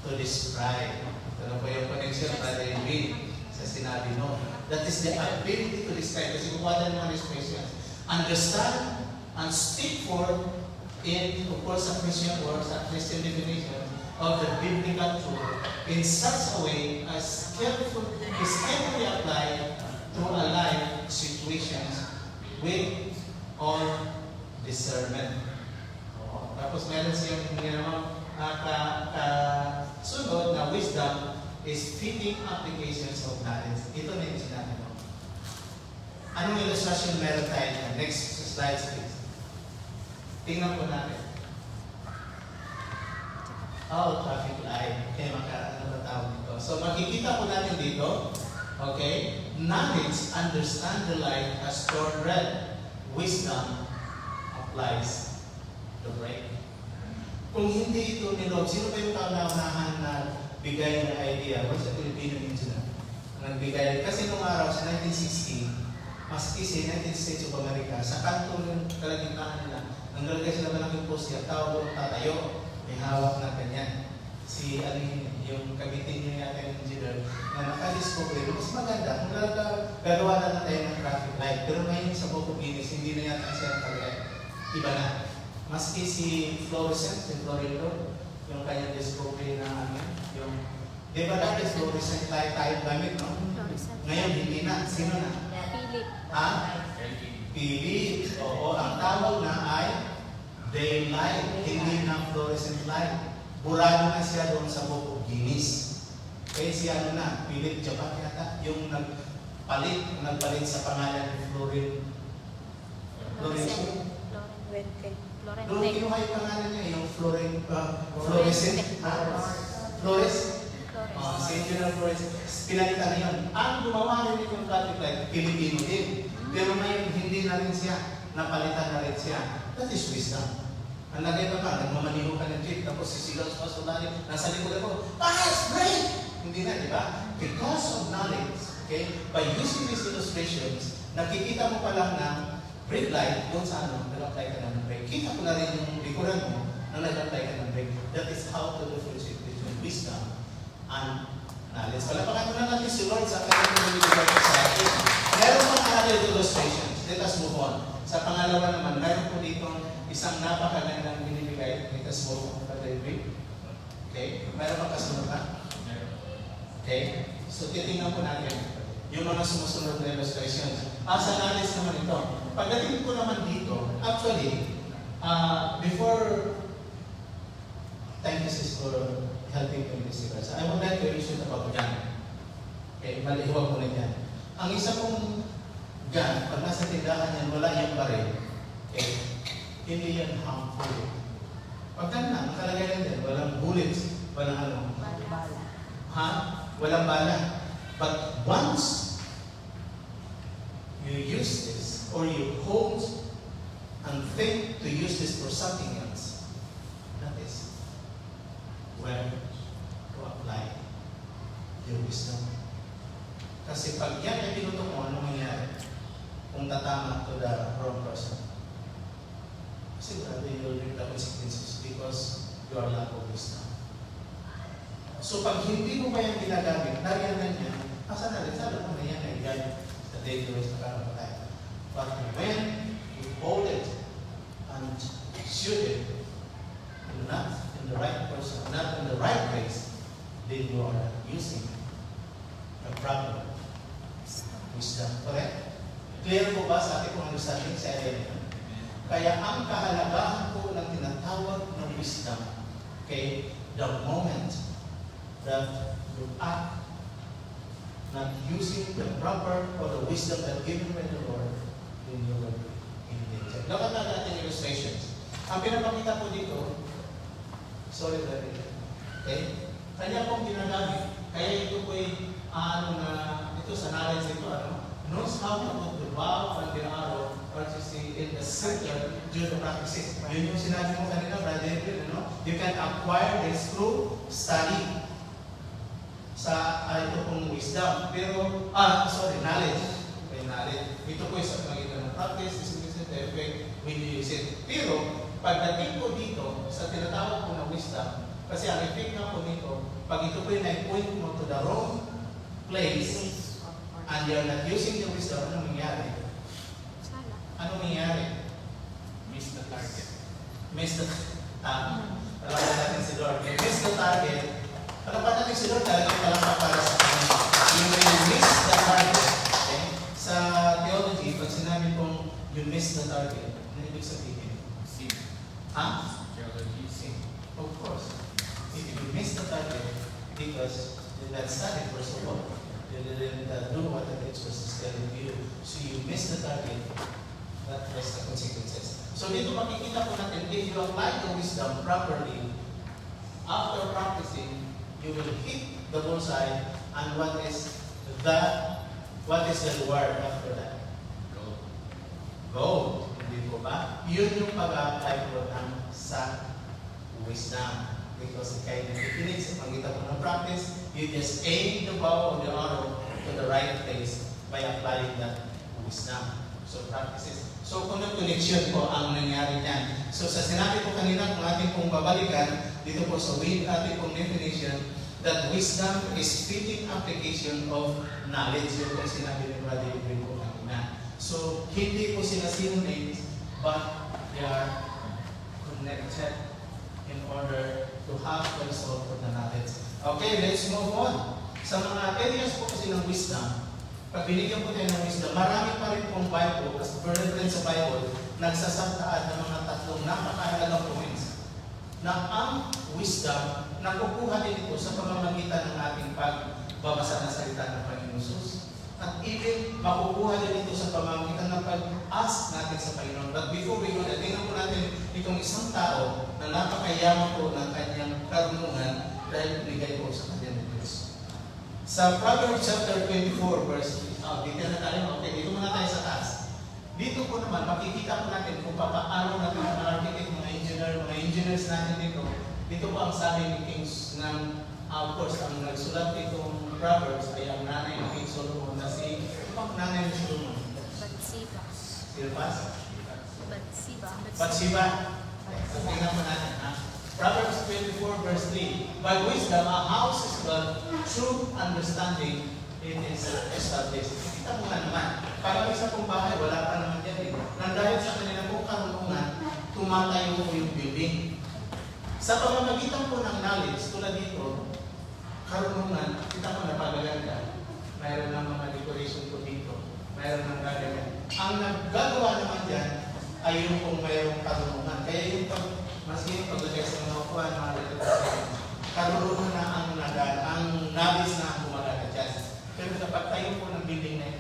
to describe. Ito na po yung connection, Brother Edwin, sa sinabi no. That is the ability to describe. Kasi kukuha tayo ng expressions. Understand and speak forth in, of course, a Christian words, a Christian definition of the biblical truth in such a way as carefully applied to a life situations with all discernment. Tapos meron siyang sunod na wisdom is fitting applications of knowledge. Ito na yung sinabi mo. Anong illustration meron tayo dyan? Next slide, please. Tingnan po natin. Traffic light. Okay, ano ba tawag dito? So makikita po natin dito, okay, knowledge, understand the light as stored red. Wisdom applies the break. Kung hindi ito ni Lord, sino ba yung kauna-unahan na bigay ng idea? Well, sa Pilipino din sila. Nagbigay. Kasi nung araw, sa 1960, maski sa United States of America, sa kanto ng kalagitnaan nila, nanggalagay sila malaking poster, tawag doon tatayo, may hawak na ganyan. Si Alin, yung kabitin niya yata yung engineer, na nakadiscover, mas maganda, kung gagawa na tayo ng traffic light. Pero ngayon sa Book of Guinness, hindi na yata siya talaga. Iba na. Maski si fluorescent, si Florendo, yung kanyang discovery na yung, di ba dati fluorescent light tayo gamit, no? Ngayon, hindi na. Sino na? Philip. Philip. Oo, ang tawag na ay daylight, hindi na fluorescent light. Burado na siya doon sa Book of Guinness. Kaya si Philip Japan yata, yung nagpalit sa pangalan ni Florencio. Doon kinuha yung pangalan niya, yung fluorescent. Flores? Si Engineer Flores. Pinalitan na yun. Ang gumawa rin yung traffic light, Pilipino din. Pero ngayon, hindi na rin siya. Napalitan na rin siya. That is wisdom. Ang lagay pa ba, nagmamaniho ka ng jeep, tapos sisigaw sa pasulari, nasa likod ako, pass, break! Hindi na, di ba? Because of knowledge, okay, by using these illustrations, nakikita mo pa lang na brake light, doon sa nag-apply ka ng brake. Kita ko na rin yung likuran mo na nag-apply ka ng brake. That is how to differentiate between wisdom and knowledge. Palapakan mo na natin si Lord sa kanyang nilibigay sa atin. Meron mga other illustrations. Let us move on. Sa pangalawa naman, meron po dito isang napakagandang binibigay. Let us move on. Okay? Meron bang kasunod na? Okay? So, titingnan po natin yung mga sumusunod na illustrations. Sa knowledge naman ito. Pagdating ko naman dito, actually, before, thank you sis for helping me with this. I would like to issue about gun. Okay, malihuwag mo na dyan. Ang isa kong gun, pag nasa tindahan yan, wala yung baril. Okay, hindi yan harmful. Pag na, nakalagay lang din, walang bullets, walang ano. Walang bala. But once you use this, or you hold and think to use this for something else, that is where to apply your wisdom. Kasi pag yan ay pinutok mo, ano mangyayari? Kung tatama to the wrong person, sigurado you'll reap the consequences because you are lack of wisdom. So pag hindi mo pa yan ginagamit, dahil yan, asa na rin, sabi mo na yan ay gamit sa dangerous na karapatay. But when you hold it and shoot it, not in the right person, not in the right place, then you are using the proper wisdom. Correct? Clear po ba sa ating kung understanding sa area na? Kaya ang kahalagahan po ng tinatawag ng wisdom, okay, the moment that you act not using the proper or the wisdom that given by the Lord, then you will be in danger. Look at natin illustrations. Ang pinapakita po dito, sorry brother, okay? Kanya pong ginagamit, kaya ito po ay ito sa knowledge ito, knows how to put the bow and the arrow practicing in the center during the practices. Yun yung sinabi mo kanina, brother, you can acquire this through study sa ito pong wisdom. Pero, knowledge. Okay, knowledge. Ito po sa panggitan ng practice, is the effect when you use it. Pero, pagdating po dito, sa tinatawag po ng wisdom, kasi ang effect nga po nito, pag ito po yung na-point mo to the wrong place, and you're not using the wisdom, ano mangyari? Ano mangyari? Miss the target. Miss the target. Alam ba natin si Lord? Miss the target. Alam ba natin si Lord? Talagang palangka para sa kanya. You will miss the target. Okay? Sa theology, pag sinabi pong you miss the target, ano ibig sabihin? Sin. Theology, sin. Of course. If you miss the target, because you did not study first of all, you didn't do what the teacher was telling you, so you miss the target, that was the consequences. So dito makikita po natin, if you apply the wisdom properly, after practicing, you will hit the bullseye, and what is the reward after that? Gold. Hindi po ba? Yun yung pag-apply po sa wisdom. Because kaya nakikinig sa panggitan po ng practice, you just aim the bow or the arrow to the right place by applying that wisdom. So practices. So kung connection po ang nangyari niyan. So sa sinabi po kanina, kung ating pong babalikan, dito po sa ating pong definition, that wisdom is fitting application of knowledge. Yung po sinabi ni Brother Edwin po kanina. So hindi po sila synonyms, but they are connected in order to have the result of the knowledge. Okay, let's move on. Sa mga areas po kasi ng wisdom, pag binigyan po tayo ng wisdom, marami pa rin pong Bible, as per reference sa Bible, nagsasataan ng mga tatlong napakahalagang points na ang wisdom nakukuha din ito sa pamamagitan ng ating pagbabasa ng salita ng Panginoon Jesus. At even makukuha din ito sa pamamagitan ng pag-ask natin sa Panginoon. But before we go, tingnan po natin itong isang tao na napakayaman po ng kanyang karunungan dahil binigay po sa kanya ng Diyos. Sa Proverbs chapter 24 verse 3, dito na tayo, okay, dito muna tayo sa taas. Dito po naman, makikita po natin kung paano natin mga architect, mga engineers natin dito. Dito po ang sabi ni Kings ng, of course, ang nagsulat itong Proverbs ay ang nanay ni King Solomon na si, ang nanay ni Solomon? Bathsheba. Silpas? Bathsheba. Tingnan po natin, ha? Proverbs 24 verse 3, by wisdom a house is built, through understanding it is established. Kita mo nga naman, parang isa pong bahay, wala pa naman yan eh. Nang dahil sa kanila pong karunungan, tumatayo po yung building. Sa pamamagitan po ng knowledge, tulad dito, karunungan, kita mo napagaganda. Mayroon ng mga decoration po dito. Mayroon ng gagawin. Ang naggagawa naman dyan ay yung kung mayroong karunungan. Kaya yung maski yung paglagay sa mga upuan, mga decoration, karunungan na ang nabis na ang kumagana dyan. Pero kapag tayo po ng building na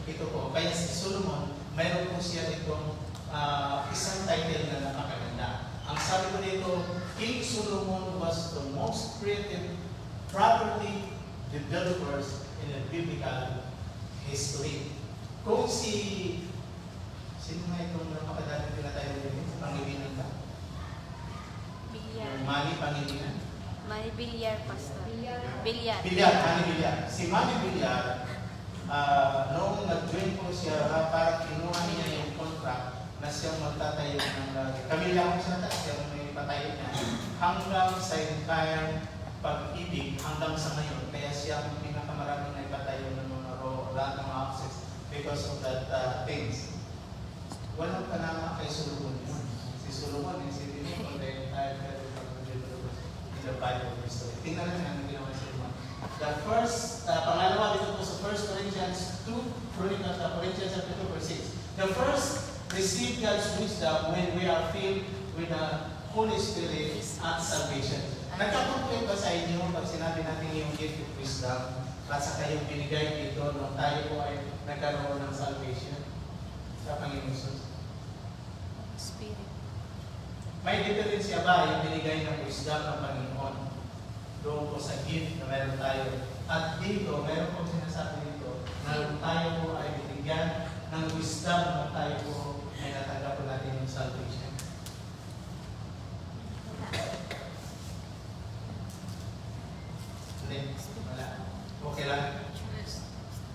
ito po, kaya si Solomon, mayroon po siya itong isang title na napakaganda. Ang sabi ko dito, King Solomon was the most creative, properly developers in a biblical history. Kung sino nga itong napakadami pinatay din sa Pangilinan ba? Bilyar. Manny Pangilinan? Manny Bilyar, Pastor. Bilyar. Manny Villar. Si Manny Villar, noong nag-join po siya, para kinuha niya yung contract na siyang magtatayo ng kami lang siya may patayo niya hanggang sa entire pag-ibig hanggang sa ngayon. Kaya siya ang pinakamaraming na ipatayo ng mga lahat ng houses because of that things. Walang panama kay Solomon yun. Si Solomon, si Solomon, on the entire in the Bible history. Tingnan natin ang ginawa ni Solomon. The first, pangalawa dito po sa 1 Corinthians 2, Corinthians chapter 2, verse 6. The first, receive God's wisdom when we are filled with the Holy Spirit at salvation. Nagkakuplit ba sa inyo pag sinabi natin yung gift of wisdom at saka yung binigay dito nung tayo po ay nagkaroon ng salvation sa Panginoon Jesus? Spirit. May diferensya ba yung binigay ng wisdom ng Panginoon doon po sa gift na meron tayo? At dito, meron po sinasabi dito na tayo po ay binigyan ng wisdom na tayo po ay natanggap po natin yung salvation. Hindi. Wala. Okay lang.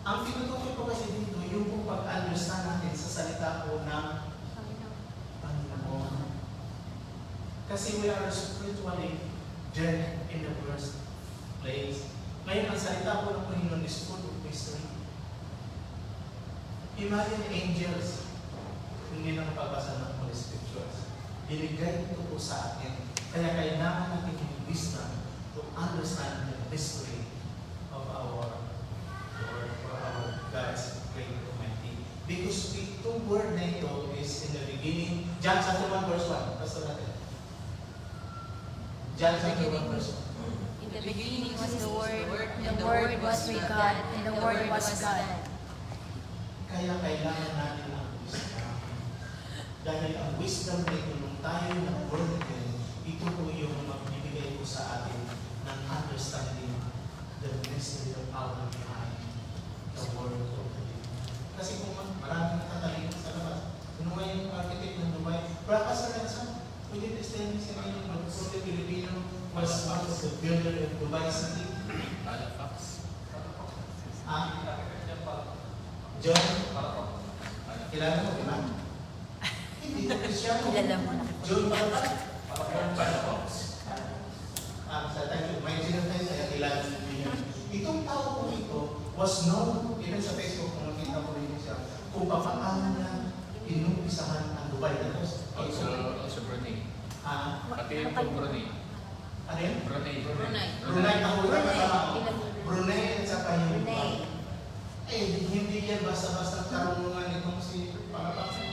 Ang tinutukoy ko kasi dito, yung po pag-understand natin sa salita po ng Panginoon. Kasi we are spiritually dead in the first place. Ngayon, ang salita po ng Panginoon is full of mystery. Imagine angels, hindi na mapabasa ng Holy Scriptures. Binigay ito po sa atin. Kaya kailangan natin yung wisdom to understand the mystery of our Lord, for our God's great Almighty. Because the two word na ito is in the beginning, John chapter 1 verse 1. Basta natin. John chapter 1 verse 1. In the beginning was the Word, and the Word was with God, and the Word was God. Kaya kailangan natin ang wisdom. Dahil ang wisdom na ito, nung tayo ng born again, ito po yung magbibigay po sa atin ng understanding the mystery of our behind the word of the living. Kasi kung maraming natatalino sa labas, kung nga yung architect ng Dubai, prakas na lang sa pwede testimony siya ngayon, mag-puro Filipino was one of the builder of Dubai City. Halifax. John, kilala mo, di ba? Hindi ko Cristiano. Kilala mo na. John Palafox. Sa tayo, may sinatay kaya kilala niyo. Itong tao po ito was known, even sa Facebook, kung nakita ko rin siya, kung paano niya inumpisahan ang Dubai. Also Brunei. Pati yung Brunei. Ano yun? Brunei. Brunei. Ako rin, Ilan? Brunei at saka yung Brunei. hindi yan basta-basta karunungan itong si Palafox.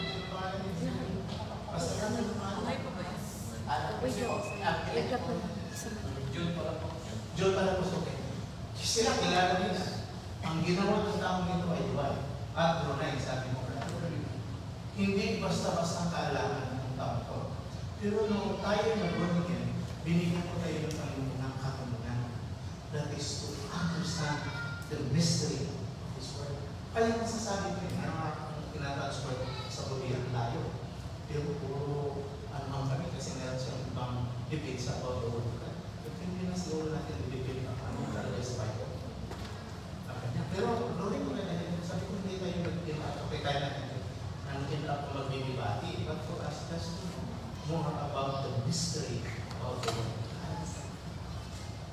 Basta kami John Palafox, okay. Sila kilala nila. Ang ginawa ng taong ito ay Dubai at Brunei, sabi mo. Hindi basta-basta kaalaman ng tao ko. Pero nung tayo nag-born binigyan ko tayo ng Panginoon ng katanungan. That is to understand the mystery of His Word. Kaya masasabi ko yun, ang tinatransport sa huli ang layo. Pero puro ang kami kasi meron siyang ibang debate sa about the Word. Pero hindi na siguro natin i-debate ang talaga sa Bible. Pero lori ko na sabi ko hindi tayo nag-interact. Okay, kaya natin nag-interact o magbibibati. But for us, just to know more about the mystery of the Word.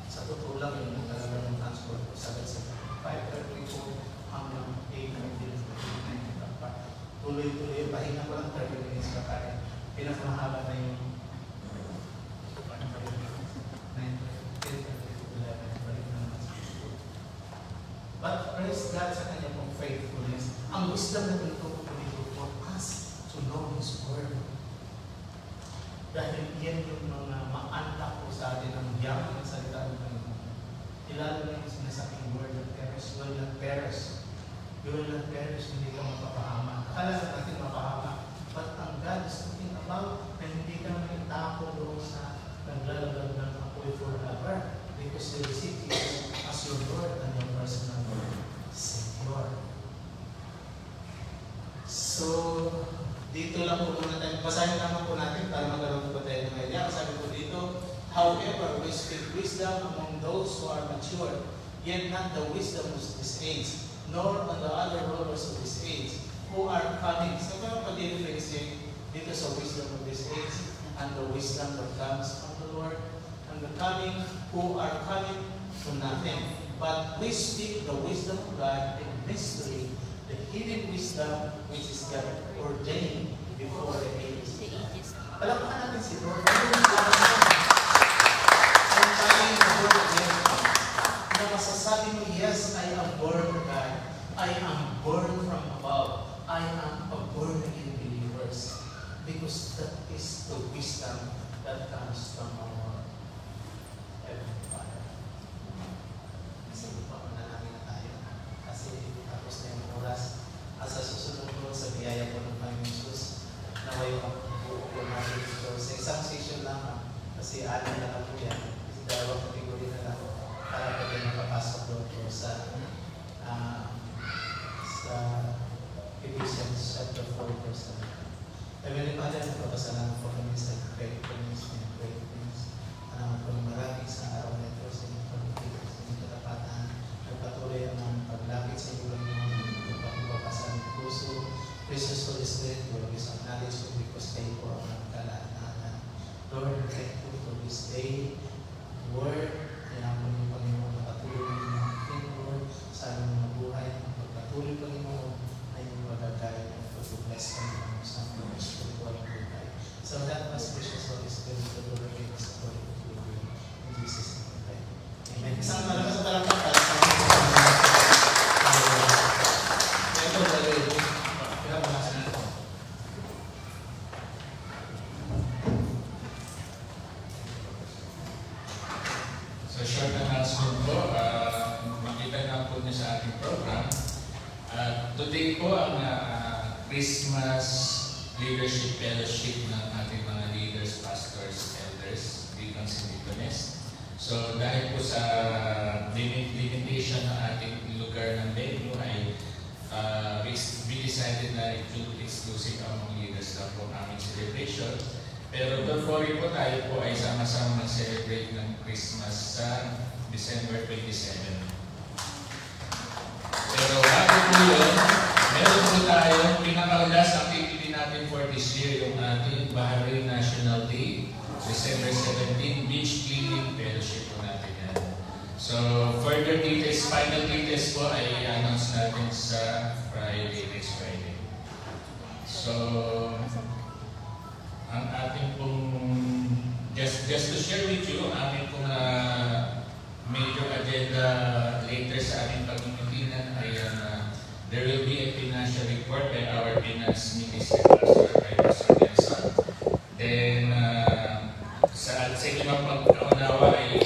Sa totoo lang yung talagang transport ko sa 5:30 po hanggang 8:19. Tuloy-tuloy, pahinga ko lang 30 minutes ka kaya. Pinakamahaba na yung 9:10. But praise God sa kanya pong faithfulness. Ang wisdom na tinuturo ko dito for us to know His Word. Dahil yan yung mga maantak po sa atin ang yaman ng salita ng Panginoon. Ilalo na yung sinasabing word that perish, will not perish. You will not perish, hindi ka mapapahama. Akala sa natin mapahama. But ang God is talking about na hindi ka may tapo doon sa naglalagag ng apoy forever. Because you receive Jesus as your Lord and Dito lang po muna tayo. Basahin naman po natin para magkaroon po tayo ng idea. Sabi po dito, however, we speak wisdom among those who are mature, yet not the wisdom of this age, nor on the other rulers of this age, who are coming. So, kaya pag-differentiate dito sa wisdom of this age, and the wisdom that comes from the Lord, and the coming, who are coming to nothing. But we speak the wisdom of God in mystery, the hidden wisdom which is God ordained before the ages. Palakpakan natin si Lord. Ang coming the Lord again, na masasabi mo, yes, I am born of God. I am born from above. I am a born again believers. Because that is the wisdom that comes from our Heavenly Father. Kasi pa namin na tayo. Kasi tapos na yung oras. Sa susunod po sa biyaya po ng Panginoon Jesus, naway po natin ito sa isang session lamang. Kasi alam na lang po yan. Kasi dalawang kategory na lang para po tayo makapasok doon po sa Ephesians chapter 4 verse 7. Heavenly Father, nagpapasalamat po kami sa great things and great things. Po maraming sa araw na ito sa inyong pagkikita, sa inyong katapatan, nagpatuloy ang mga paglapit sa inyong mga pagpapasan ng puso. Precious Holy Spirit, we always acknowledge you because kayo po ang nagkalaatan. Lord, thankful for this day, word, kaya po niyo Panginoon, napatuloy ng mga ating Lord, sa aming mga buhay, pagpatuloy Panginoon, na inyong magagaya at pag-bless Panginoon sa mga spiritual buhay. So that was precious Holy Spirit, the Lord gave us the Holy Spirit. In Jesus' name, amen. Isang malakas na palakpakan para sa mga ito, dahil pinapamasan ito. So short announcement po, makita na po niyo sa ating program. Today po ang Christmas Leadership Fellowship ng ating mga leaders, pastors, elders, deacons, and deaconess. So dahil po sa limitation ng ating lugar ng venue ay we decided na exclusive ang mga leaders lang po ang aming celebration. Pero don't worry po, tayo po ay sama-sama mag-celebrate ng Christmas sa December 27. Pero bago po yun, meron po tayo pinakaulas activity natin for this year, yung ating Bahrain National Day, December 17, Beach Cleaning Fellowship po natin yan. So further details, final details po ay announce natin sa Friday, next Friday. So ang ating pong, just to share with you, ang aming pong major agenda later sa aming pagmimitinan ay there will be a financial report by our finance minister, Pastor Nelson. Then, sa inyong pagkaunawa ay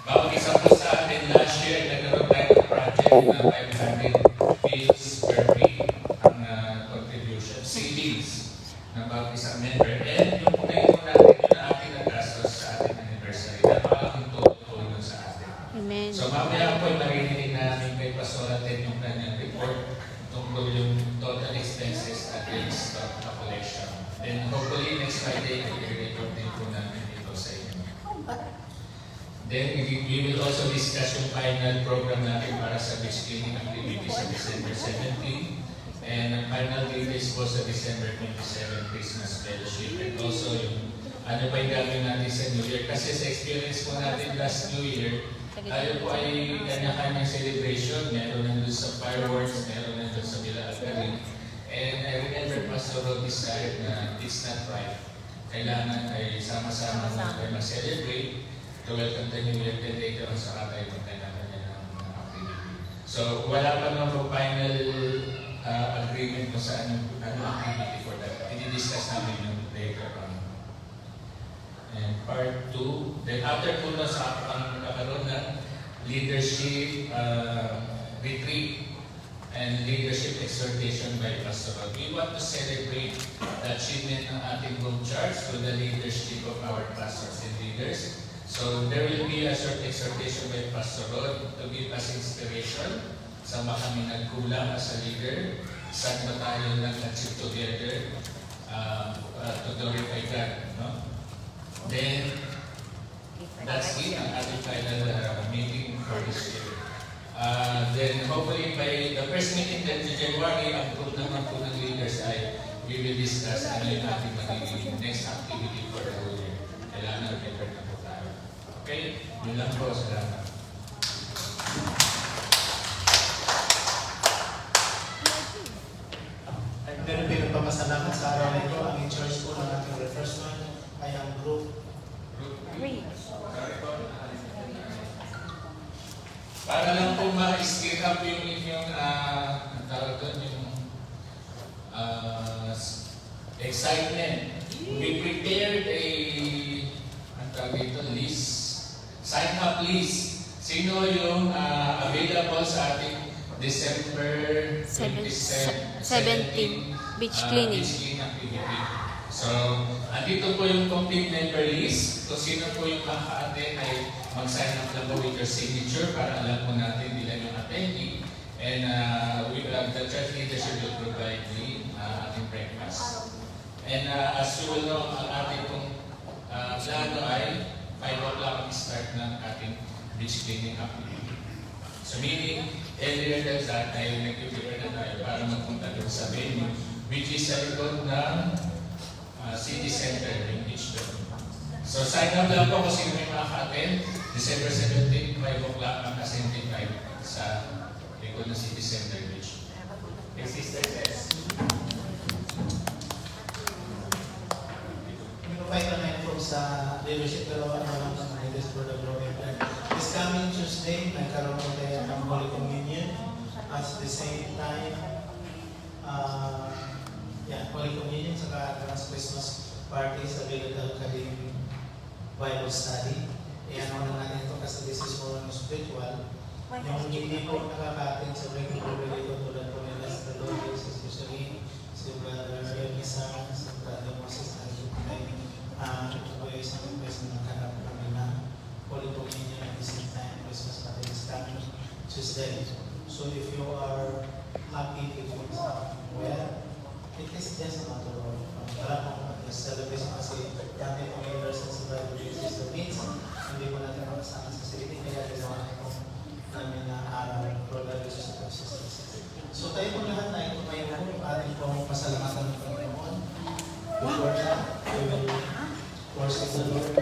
bawat isa po sa atin last year, nagkaroon tayo ng project na 500 bills per week ang contribution, savings ng bawat isang member. And yung po ngayon natin yun na ating nagastos sa ating anniversary. Napakaking tulong sa atin. Amen. So mamaya po ay maririnig namin kay Pastor Ted yung kanyang report tungkol yung total expenses at yung stock calculation. Then hopefully next Friday ay i-report din po namin ito sa inyo. Then we will also discuss yung final program natin para sa beach cleaning activity sa December 17. And ang final details po sa December 27 Christmas Fellowship. And also yung ano pa yung gagawin natin sa New Year. Kasi sa experience po natin last New Year, tayo po ay kanya-kanyang celebration. Meron nandun sa fireworks, meron nandun sa Villa Algarin. And I remember Pastor Rod decided na it's not right. Kailangan ay sama-sama na tayo mag-celebrate to welcome the New Year. Then later on sa tayo magkanya-kanya ng activity. So wala pa naman po final agreement kung saan yung activity for that. I-discuss namin yung later on. And part 2, then after po na sa pagkakaroon ng leadership retreat and leadership exhortation by Pastor Rod, we want to celebrate the achievement ng ating home church through the leadership of our pastors and leaders. So there will be a short exhortation by Pastor Rod to give us inspiration. Sama kami nagkulang as a leader saan ba tayo nag-achieve together to glorify God, no? Then, that's it, ang ating final meeting for this year. Then hopefully by the first meeting that in January, ang group naman po ng leaders ay we will discuss ano yung ating magiging next activity for the whole year. Kailangan prepare na po tayo. Okay? Yun lang po. Salamat. Meron din nagpapasalamat sa araw na ito. Ang in-charge po ng ating refreshment ay ang group. Para lang po ma-scale up yung inyong ang tawag doon, yung excitement. We prepared ang tawag dito, list, sign up list. Sino yung available sa ating December 17 beach cleaning. Beach cleaning activity. So, andito po yung complete member list. Kung sino po yung maka-attend ay mag-sign up lang po with your signature para alam po natin ilan yung attending. And the church leadership will provide the ating breakfast. And as you will know, ang ating pong plano ay 5 o'clock ang start ng ating beach cleaning activity. So meaning, earlier than that, ay nag-prepare na tayo para magpunta doon sa venue, which is sa likod ng city center in each door. So sign up lang po kung sino may makaka-attend. December 17, 5 o'clock ang assembly time sa likod ng city center beach. Next Sister S. Invite na ngayon po sa leadership pero ano lang sa mga leaders for the glory of God. This coming Tuesday, nagkaroon po tayo ng Holy Communion at the same time, Holy Communion saka Christmas party sa Biladal Kalim Bible Study. Ano na natin ito kasi this is more spiritual. Yung hindi po nakaka-attend sa regular related tulad po nila sa Lord, sa Susarin, si Brother Misa, sa Brother Moses, ito po yung isang person na nakanap namin na Holy Communion at the same time Christmas party is coming Tuesday. So if you are happy to do well, it is just a matter of celebration kasi dami pong leaders sa Bible Jesus means hindi po natin makasama sa city kaya ginawa ko namin na araw brother Jesus and sisters. So tayo po lahat na ito kayo po ating pong pasalamatan ng Panginoon. Before that, we will worship the Lord.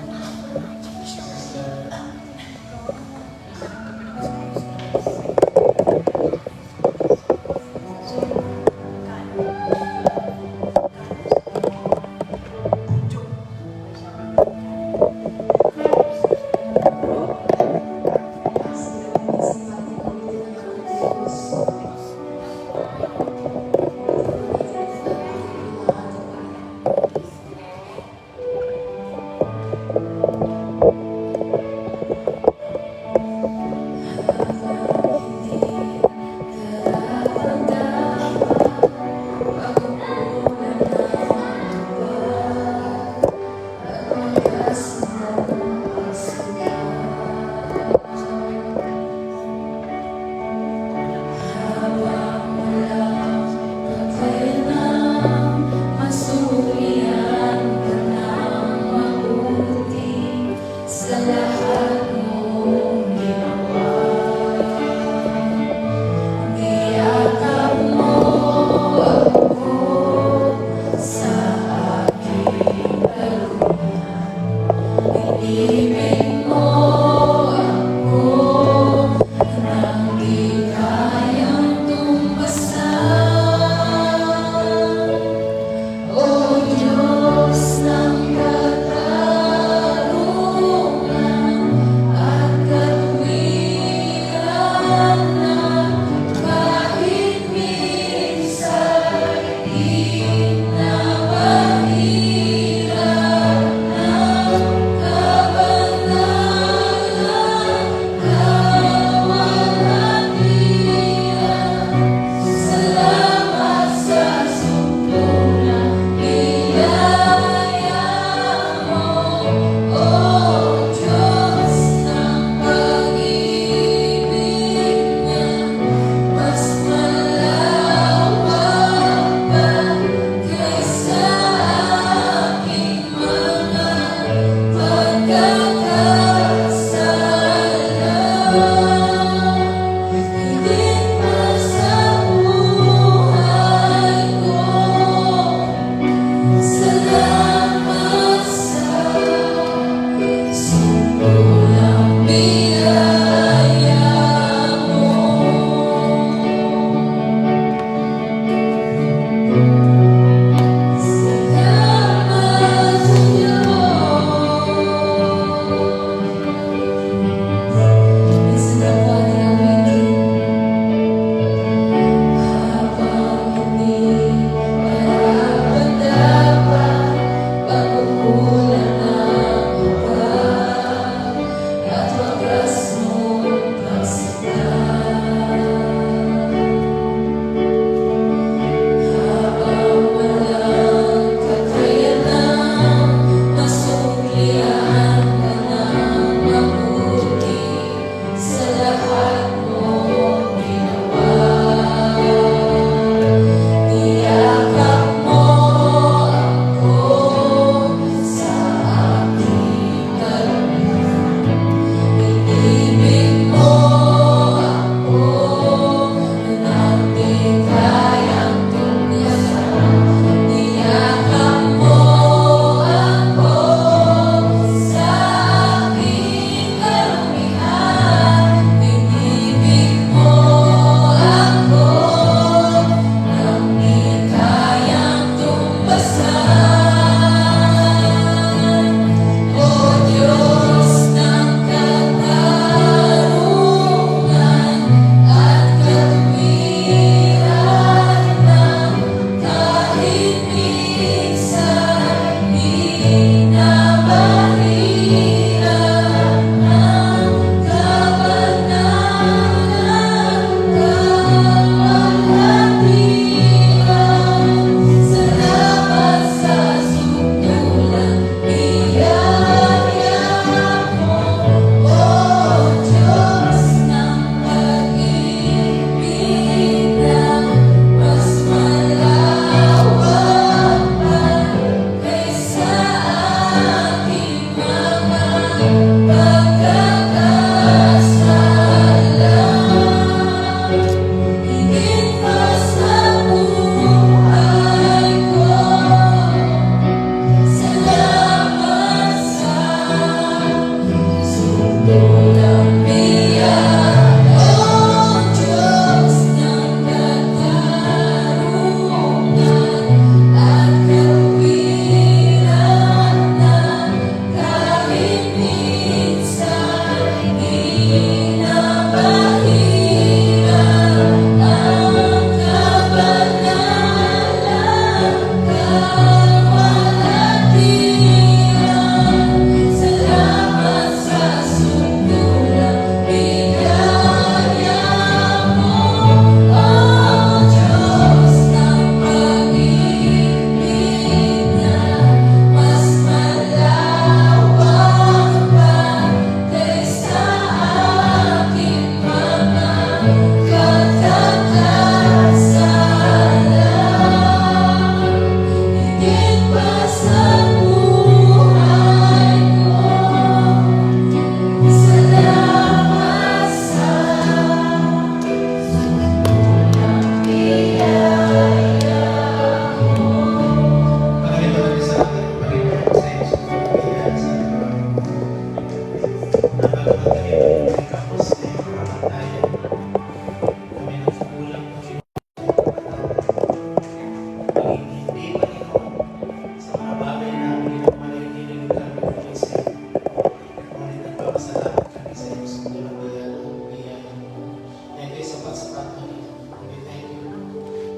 sapat-sapat kami. We thank you.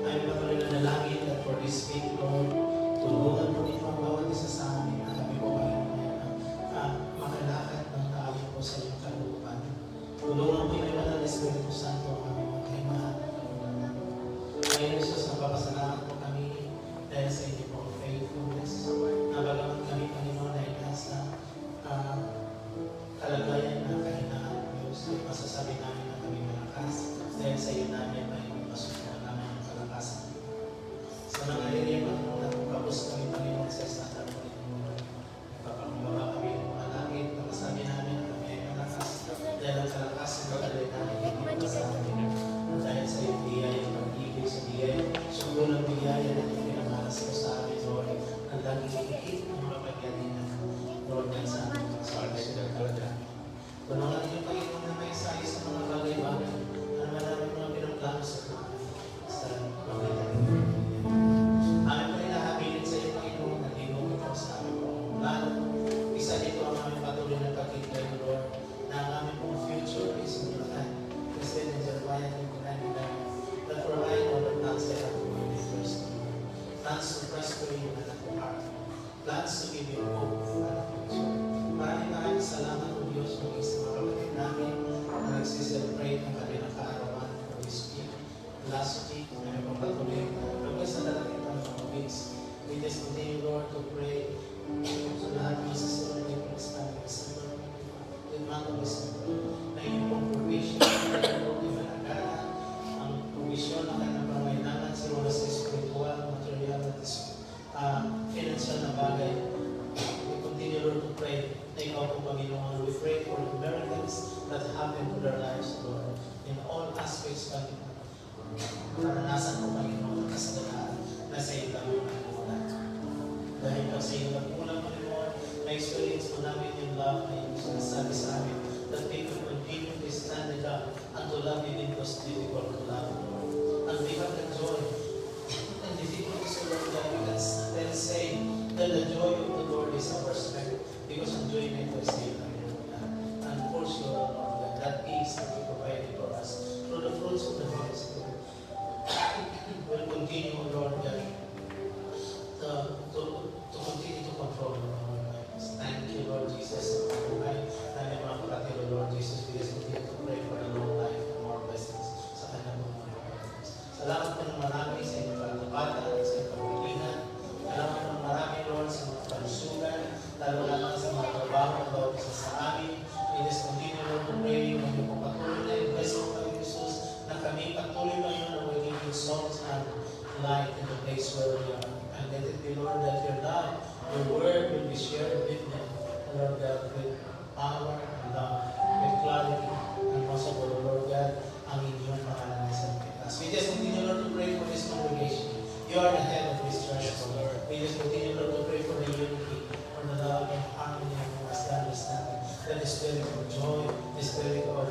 Ay patuloy na nalangin that for this week, Lord, tulungan po ninyo ang bawat isa sa amin at kami po kayo makalakad ng taayon po sa inyong kalooban. Tulungan po yung Banal na Espiritu Santo ang aming magkaimahan. Ngayon, Jesus, napapasalamat po kami dahil sa inyo po faithfulness. Nabagamat kami, Panginoon, ay nasa kalagayan na kahinaan, Diyos, ay masasabi namin na kami malakas dahil sa iyo namin ay masusunod namin ang kalakasan. Sa mga area, Panginoon, na kapos kami, Panginoon, sa standard po ninyo. Papakumbaba kami ng mga langit, napasabi namin na kami ay malakas dahil ang kalakasan na kalay namin hindi sa amin. Dahil sa iyo, biyaya, pag-ibig sa biyaya, sugo ng biyaya na yung pinamalas mo sa amin, Lord, ang laging higit ng mga pagyaningan, Lord, na sa amin, sa amin, talaga. Tulungan niyo, Panginoon, na may sayo sa mga bagay-bagay, na maraming mga pinagplano sa buhay, sa mga natin. Amin po rin nakabilin sa iyo, Panginoon, na linong ito sa amin po. Lalo, isa dito ang aming patuloy na pagkikay, Lord, na ang aming pong future is in your hand. President Jeremiah, that for I know the plans I have for you, first. Plans to prosper you and not to harm. Plans to give you hope and a future. Maraming salamat po Diyos maging sa mga kapatid namin na nagsiselebrate ng kanilang kaarawan for this week. Last week, may pagpatuloy. Pagkas na darating pa ng mga weeks. We just continue, Lord, to pray sa lahat ng susunod ng Christmas December, the month of December, na yung pong provision, yung malagala, ang provision ng kanilang pangailangan, siguro sa spiritual, material, at financial na bagay. We continue, Lord, to pray. Take out, Panginoon. We pray for the miracles that happen to their lives, Lord, in all aspects, Panginoon. Naranasan ko, Panginoon, ang kasalanan na sa iyo lang ang nagmula. Dahil sa iyo nagmula, Panginoon, na-experience mo namin yung love na yung sinasabi sa amin that we could continue to stand in love and to love you in those difficult to love, Lord. And we have the joy and difficulties, Lord, that we can then say that the joy of the Lord is our strength because ang joy na ito is iyo, Panginoon. And for sure, Lord, that peace that you provided for us through the fruits of the Holy Spirit will continue, Lord, to continue to control our lives. Thank you, Lord Jesus. Namin mga kapatid, Lord Jesus, we just continue to pray for the long life and more blessings sa kanyang mga kapatid. Salamat po ng marami sa inyong kalapatan, sa inyong kapilingan. Salamat po ng marami, Lord, sa mga kalusugan, lalo naman sa mga trabaho na bawat isa sa amin. We just continue, Lord, to pray na yung pagpatuloy na yung blessing ng Jesus na kami patuloy na yun na magiging songs and light in the place where we are. And let it be, Lord, that your love, your word will be shared with them, Lord God, with power and love, with clarity, and most of all, Lord God, ang inyong pangalan ay sa pitas. We just continue, Lord, to pray for this congregation. You are the head of this church, Lord. We just continue, Lord, to pray for the unity, for the love and harmony and understanding, that the spirit of joy, the spirit of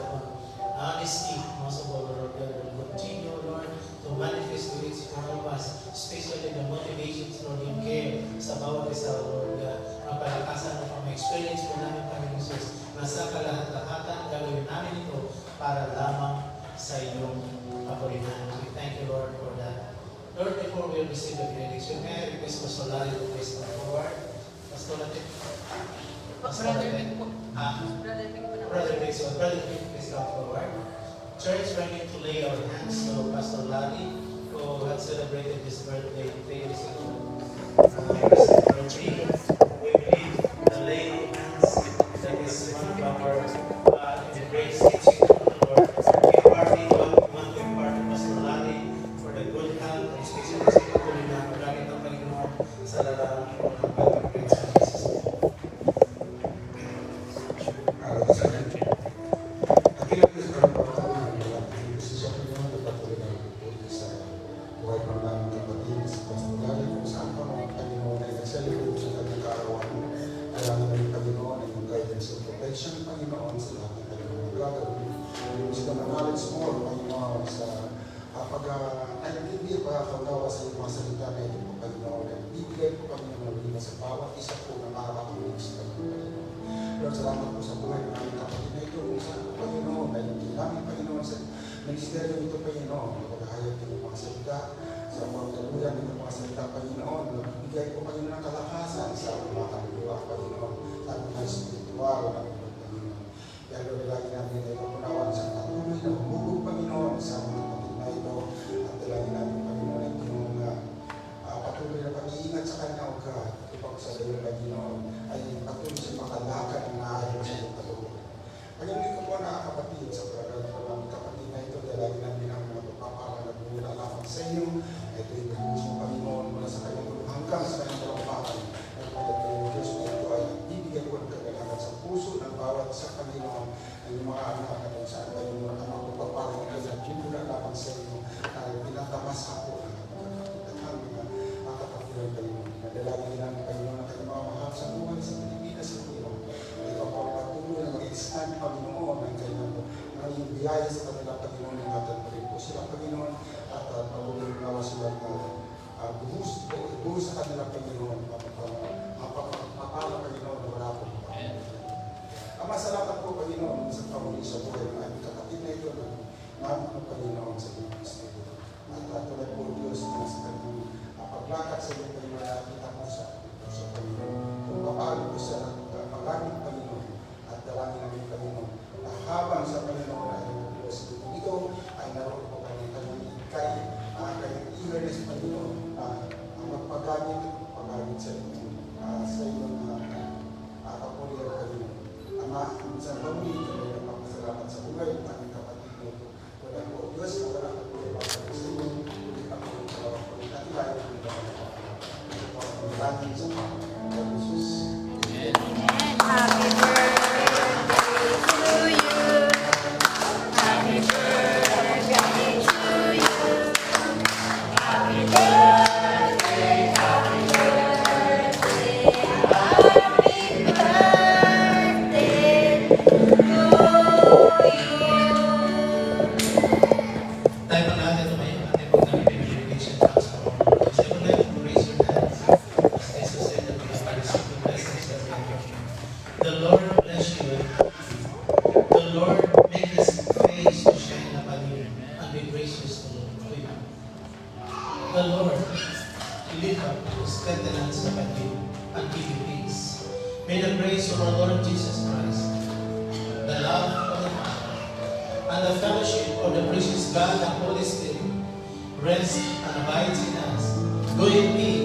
honesty, most of all, Lord God, will continue, Lord, to manifest to each one of us, especially the motivations, Lord, yung care sa bawat isa, Lord God. Ang palakasan ng experience po namin, Panginoon Jesus, na sa kalahat-lahatan, gagawin namin ito para lamang sa iyong kapurihan. We thank you, Lord, for that. Lord, before we receive the benediction, may I request Pastor Larry to please come forward. Pastor Larry. Brother Vic, please come forward. Church, we're going to lay our hands to Pastor Larry, who had celebrated his birthday 3 years ago. We believe the laying of hands that is one of our embrace teaching of the Lord. We want to impart to Pastor Larry for the good health, especially sa patuloy na magamit ng Panginoon sa larangan ng pag-ibig sa Jesus. Panginoon, sa lahat ng kanyang mga gagawin. Wisdom and knowledge more, Panginoon, sa pag-alintindi pa paggawa sa iyong mga salita na ito po, Panginoon. At bibigay po kami ng mga sa bawat isa po na makakakulit sa Panginoon. Lord, salamat po sa buhay ng aming kapatid na ito. Sa Panginoon, na hindi namin, Panginoon, sa Ministeryo nito, Panginoon, na paghahayag ng mga salita, sa pagtuluyan ng mga salita, Panginoon, nagbibigay ko, Panginoon, ng kalakasan sa mga kaluluwa, Panginoon, sa mga spiritual, Panginoon. Kaya Lord, lagi namin ay papunawan sa patuloy na humugog, Panginoon, sa mga kapatid na ito, at dalangin namin, Panginoon, ay Panginoon na patuloy na pag-iingat sa kanya, o God, upang sa dayo, Panginoon, ay patuloy sa makalakad na ayaw sa iyong patuloy. Pagdating ko po na kapatid sa paragal ko ng kapatid na ito, dalagin namin ang mga pagpapala na bumula lamang sa iyo. Ito yung gusto ng Panginoon mula sa kanyang tulong hanggang sa kanyang talampakan. At pagdating ng Diyos na ito ay bibigyan ko ng kagalakan sa puso ng bawat sa Panginoon ang mga anak na kung saan kayo muna ang mga pagpapala na bumula lamang sa iyo na pinatamas ako ng mga kapatiran kayo. Nadalagin namin Panginoon ang kanyang mga mahal sa buhay sa Pilipinas sa Panginoon. Ito po patuloy na mag-extend Panginoon ang kanyang ngayong biyaya sa kanila Panginoon ng atin pa rin po sila Panginoon at patuloy na sila na buhos sa kanila Panginoon mapapala Panginoon na wala po Ama, salamat po Panginoon sa pamuli sa buhay ng aming kapatid na ito na namin ng Panginoon sa mga Espiritu at tulad po Diyos na sa kanyang paglakad sa iyo Panginoon na kita po sa Panginoon kung papaano po sa maraming Panginoon at dalangin namin Panginoon na habang sa Panginoon ay Diyos ito ay naroon po kanyang kanyang eagerness Panginoon ang magpagamit sa iyong kapulian Panginoon. Ama, sa pamuli kami nagpapasalamat sa buhay ng aming kapatid na ito. Wala po Diyos na wala na po yung mga sa iyo. Hindi kami yung natilayo ng mga maraming sa Panginoon Jesus. Happy birthday to you. Happy birthday to you. Happy birthday, happy birthday, happy birthday to you. Tayo pa natin tumayo natin kung namin pinag-irrigation tax for all. So, I would like to raise your hands as Jesus said that we have received the blessings that we have given. The Lord bless you. The Lord make His face to shine upon you and be gracious to you. The Lord lift up His countenance upon you and give you peace. May the grace of our Lord Jesus Christ, the love of the Father, and the fellowship of the precious God and Holy Spirit rest and abide in us. Go in peace.